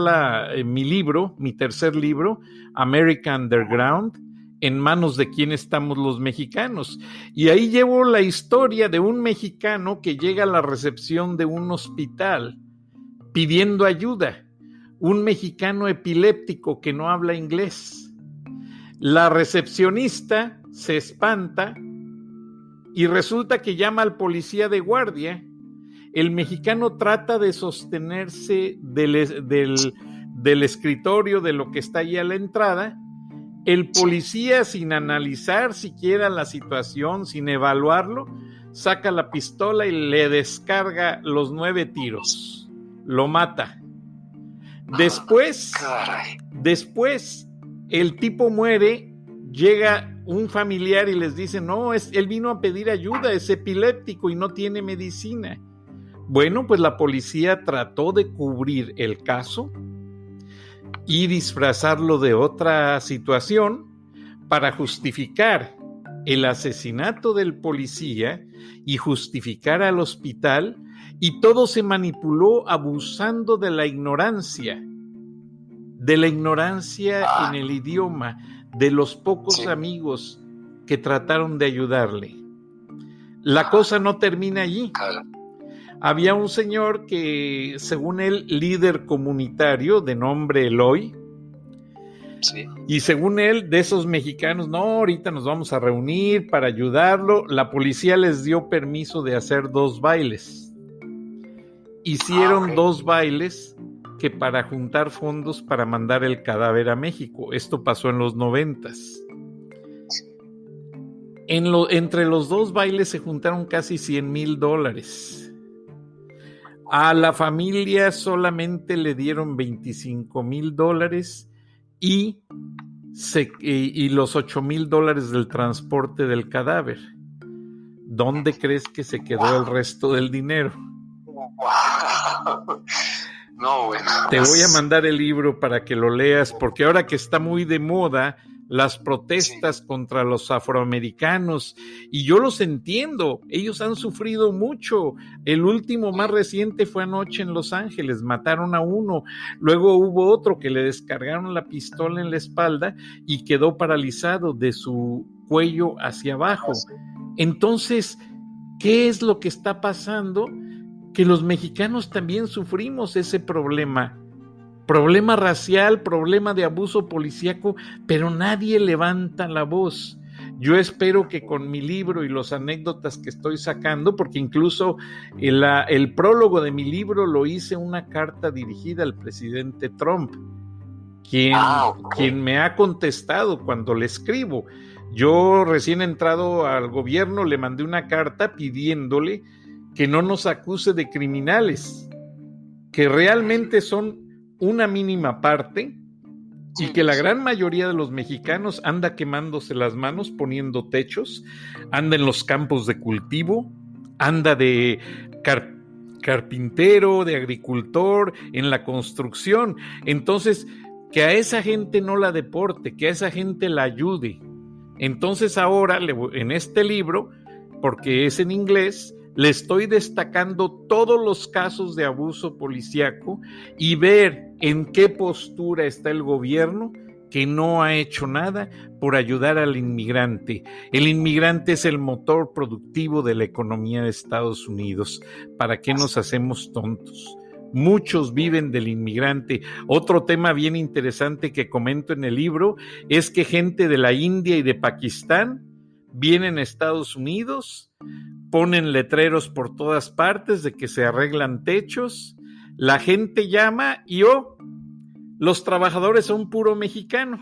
mi libro, mi tercer libro, American Underground, en manos de quién estamos los mexicanos. Y ahí llevo la historia de un mexicano que llega a la recepción de un hospital pidiendo ayuda. Un mexicano epiléptico que no habla inglés. La recepcionista se espanta y resulta que llama al policía de guardia. El mexicano trata de sostenerse del escritorio, de lo que está ahí a la entrada. El policía, sin analizar siquiera la situación, sin evaluarlo, saca la pistola y le descarga los 9 tiros. Lo mata. Después, el tipo muere, llega un familiar y les dice, no, él vino a pedir ayuda, es epiléptico y no tiene medicina. Bueno, pues la policía trató de cubrir el caso y disfrazarlo de otra situación para justificar el asesinato del policía y justificar al hospital, y todo se manipuló abusando de la ignorancia en el idioma, de los pocos amigos que trataron de ayudarle. La cosa no termina allí. Había un señor que, según él, líder comunitario de nombre Eloy, y según él, de esos mexicanos, no, ahorita nos vamos a reunir para ayudarlo. La policía les dio permiso de hacer 2 bailes. Hicieron 2 bailes que para juntar fondos para mandar el cadáver a México. Esto pasó en los 90s. Entre los 2 bailes se juntaron casi $100,000. A la familia solamente le dieron $25,000 y los $8,000 del transporte del cadáver. ¿Dónde crees que se quedó el resto del dinero? No, bueno. Te voy a mandar el libro para que lo leas, porque ahora que está muy de moda las protestas contra los afroamericanos, y yo los entiendo, ellos han sufrido mucho. El último más reciente fue anoche en Los Ángeles, mataron a uno, luego hubo otro que le descargaron la pistola en la espalda y quedó paralizado de su cuello hacia abajo. Entonces, ¿qué es lo que está pasando? Que los mexicanos también sufrimos ese problema racial, problema de abuso policíaco, pero nadie levanta la voz. Yo espero que con mi libro y las anécdotas que estoy sacando, porque incluso el prólogo de mi libro lo hice una carta dirigida al presidente Trump, quien me ha contestado cuando le escribo. Yo recién entrado al gobierno le mandé una carta pidiéndole que no nos acuse de criminales, que realmente son una mínima parte, y que la gran mayoría de los mexicanos anda quemándose las manos poniendo techos, anda en los campos de cultivo, anda de carpintero, de agricultor, en la construcción. Entonces, que a esa gente no la deporte, que a esa gente la ayude. Entonces ahora, en este libro, porque es en inglés, le estoy destacando todos los casos de abuso policíaco y ver en qué postura está el gobierno, que no ha hecho nada por ayudar al inmigrante. El inmigrante es el motor productivo de la economía de Estados Unidos. ¿Para qué nos hacemos tontos? Muchos viven del inmigrante. Otro tema bien interesante que comento en el libro es que gente de la India y de Pakistán vienen a Estados Unidos, ponen letreros por todas partes de que se arreglan techos, la gente llama y los trabajadores son puro mexicano.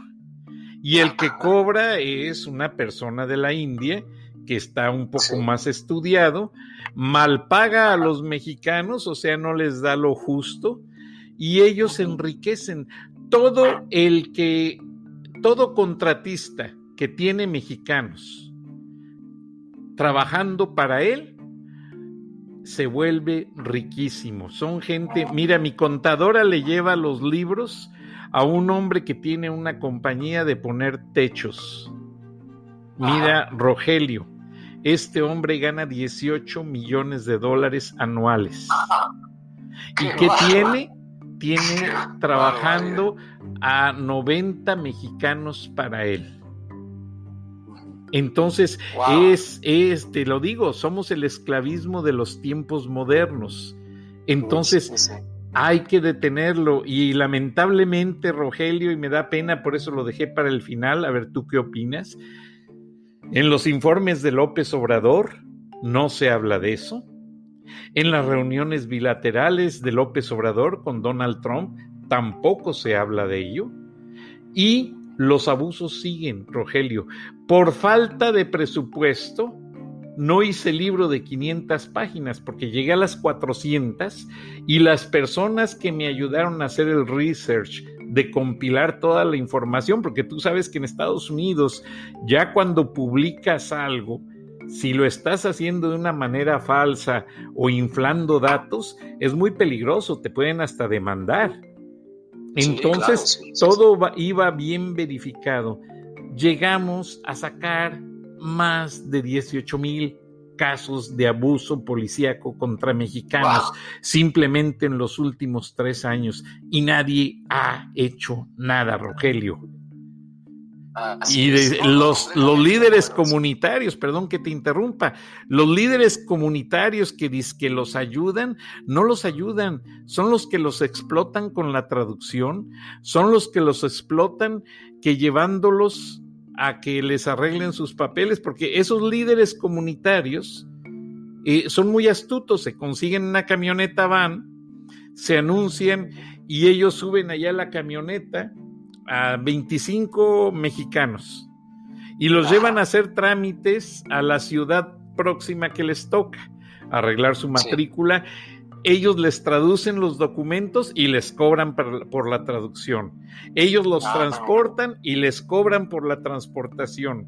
y el que cobra es una persona de la India que está un poco más estudiado, mal paga a los mexicanos, o sea, no les da lo justo, y ellos se enriquecen. Todo contratista que tiene mexicanos trabajando para él se vuelve riquísimo. Son gente, mira, mi contadora le lleva los libros a un hombre que tiene una compañía de poner techos. Mira, Rogelio, este hombre gana $18 millones anuales. ¿Y qué tiene? Tiene trabajando a 90 mexicanos para él. Entonces, te lo digo, somos el esclavismo de los tiempos modernos. Entonces, hay que detenerlo. Y lamentablemente, Rogelio, y me da pena, por eso lo dejé para el final, a ver, ¿tú qué opinas? En los informes de López Obrador no se habla de eso. En las reuniones bilaterales de López Obrador con Donald Trump tampoco se habla de ello. Y los abusos siguen, Rogelio. Por falta de presupuesto, no hice libro de 500 páginas porque llegué a las 400 y las personas que me ayudaron a hacer el research de compilar toda la información, porque tú sabes que en Estados Unidos, ya cuando publicas algo, si lo estás haciendo de una manera falsa o inflando datos, es muy peligroso, te pueden hasta demandar. Entonces, todo iba bien verificado. Llegamos a sacar más de 18,000 casos de abuso policíaco contra mexicanos simplemente en los últimos 3 años y nadie ha hecho nada, Rogelio. Y los líderes comunitarios, perdón que te interrumpa, los líderes comunitarios que los ayudan, no los ayudan, son los que los explotan con la traducción, son los que los explotan que llevándolos a que les arreglen sus papeles, porque esos líderes comunitarios son muy astutos, se consiguen una camioneta van, se anuncian y ellos suben allá a la camioneta a 25 mexicanos y los llevan a hacer trámites a la ciudad próxima que les toca, arreglar su matrícula. Ellos les traducen los documentos y les cobran por la traducción. Ellos los transportan y les cobran por la transportación.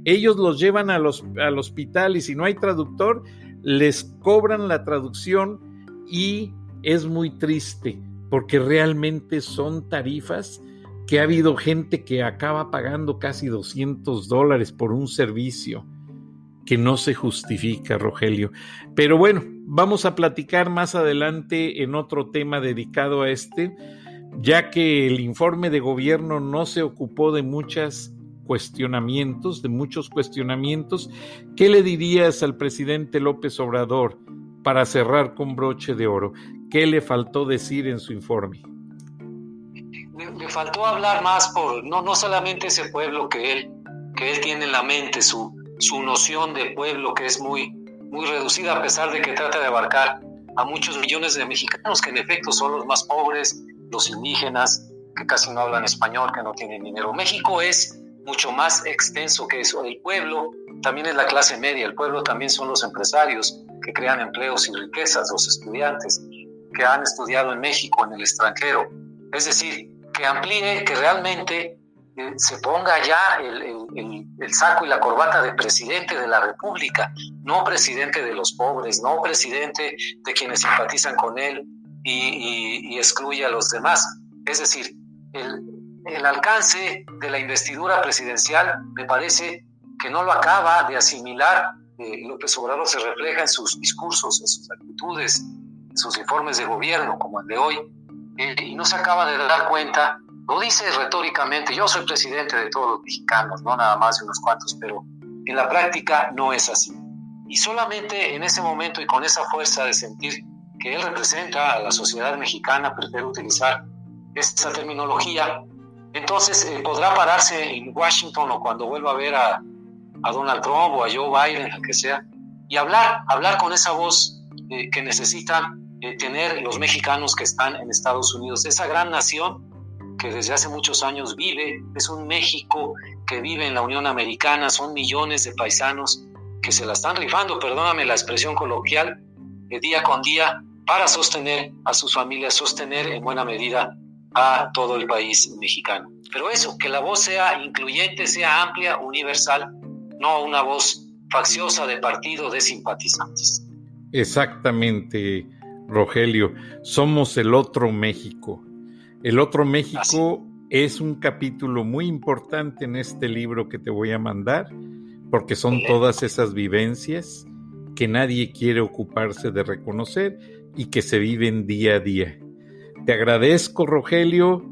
Ellos los llevan al hospital y si no hay traductor, les cobran la traducción y es muy triste porque realmente son tarifas que ha habido gente que acaba pagando casi $200 por un servicio que no se justifica, Rogelio. Pero bueno, vamos a platicar más adelante en otro tema dedicado a ya que el informe de gobierno no se ocupó de muchos cuestionamientos. ¿Qué le dirías al presidente López Obrador para cerrar con broche de oro? ¿Qué le faltó decir en su informe? Le faltó hablar más no solamente ese pueblo que él tiene en la mente, su noción de pueblo que es muy, muy reducida, a pesar de que trata de abarcar a muchos millones de mexicanos que en efecto son los más pobres, los indígenas, que casi no hablan español, que no tienen dinero. México es mucho más extenso que eso. El pueblo también es la clase media, el pueblo también son los empresarios que crean empleos y riquezas, los estudiantes que han estudiado en México, en el extranjero. Es decir, que amplíe, que realmente se ponga ya el saco y la corbata de presidente de la República, no presidente de los pobres, no presidente de quienes simpatizan con él y excluye a los demás. Es decir, el alcance de la investidura presidencial me parece que no lo acaba de asimilar. López Obrador se refleja en sus discursos, en sus actitudes, en sus informes de gobierno, como el de hoy, y no se acaba de dar cuenta. Lo dice retóricamente: yo soy presidente de todos los mexicanos, no nada más de unos cuantos, pero en la práctica no es así. Y solamente en ese momento y con esa fuerza de sentir que él representa a la sociedad mexicana, prefiero utilizar esa terminología, entonces podrá pararse en Washington o cuando vuelva a ver a Donald Trump o a Joe Biden, a que sea, y hablar con esa voz que necesitan tener los mexicanos que están en Estados Unidos, esa gran nación que desde hace muchos años vive, es un México que vive en la Unión Americana, son millones de paisanos que se la están rifando, perdóname la expresión coloquial, día con día para sostener a sus familias, sostener en buena medida a todo el país mexicano. Pero eso, que la voz sea incluyente, sea amplia, universal, no una voz facciosa de partido de simpatizantes. Exactamente, Rogelio. Somos el otro México. El otro México es un capítulo muy importante en este libro que te voy a mandar, porque son todas esas vivencias que nadie quiere ocuparse de reconocer y que se viven día a día. Te agradezco, Rogelio,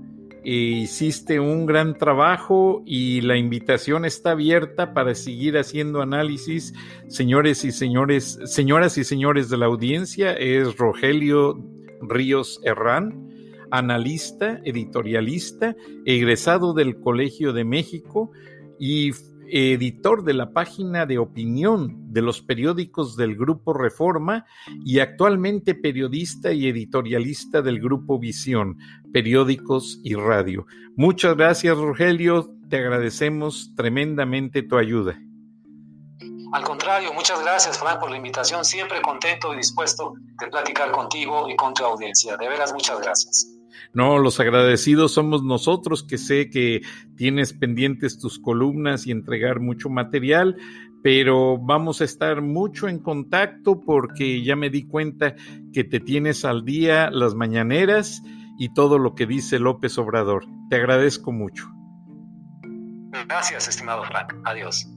hiciste un gran trabajo y la invitación está abierta para seguir haciendo análisis. Señores y señores, señoras y señores de la audiencia, es Rogelio Ríos Herrán, analista, editorialista, egresado del Colegio de México y editor de la página de opinión de los periódicos del Grupo Reforma y actualmente periodista y editorialista del Grupo Visión, periódicos y radio. Muchas gracias, Rogelio, te agradecemos tremendamente tu ayuda. Al contrario, muchas gracias, Frank, por la invitación, siempre contento y dispuesto de platicar contigo y con tu audiencia. De veras, muchas gracias. No, los agradecidos somos nosotros, que sé que tienes pendientes tus columnas y entregar mucho material, pero vamos a estar mucho en contacto porque ya me di cuenta que te tienes al día las mañaneras y todo lo que dice López Obrador. Te agradezco mucho. Gracias, estimado Frank. Adiós.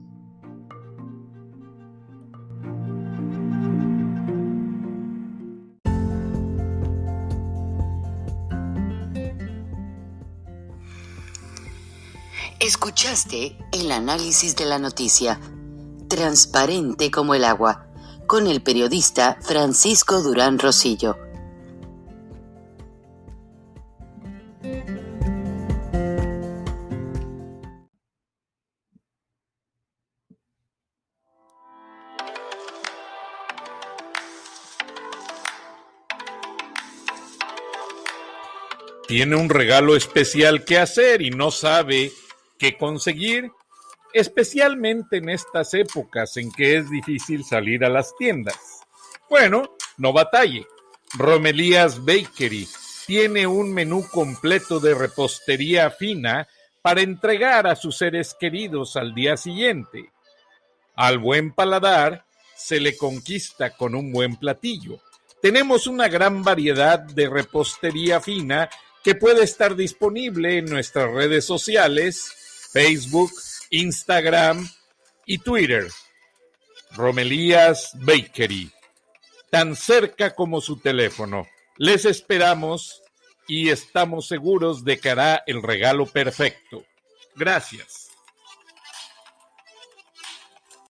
Escuchaste el análisis de la noticia, transparente como el agua, con el periodista Francisco Durán Rosillo. Tiene un regalo especial que hacer y no sabe qué conseguir, especialmente en estas épocas en que es difícil salir a las tiendas. Bueno, no batalle. Romelías Bakery tiene un menú completo de repostería fina para entregar a sus seres queridos al día siguiente. Al buen paladar se le conquista con un buen platillo. Tenemos una gran variedad de repostería fina que puede estar disponible en nuestras redes sociales, Facebook, Instagram y Twitter. Romelías Bakery, tan cerca como su teléfono. Les esperamos y estamos seguros de que hará el regalo perfecto. Gracias.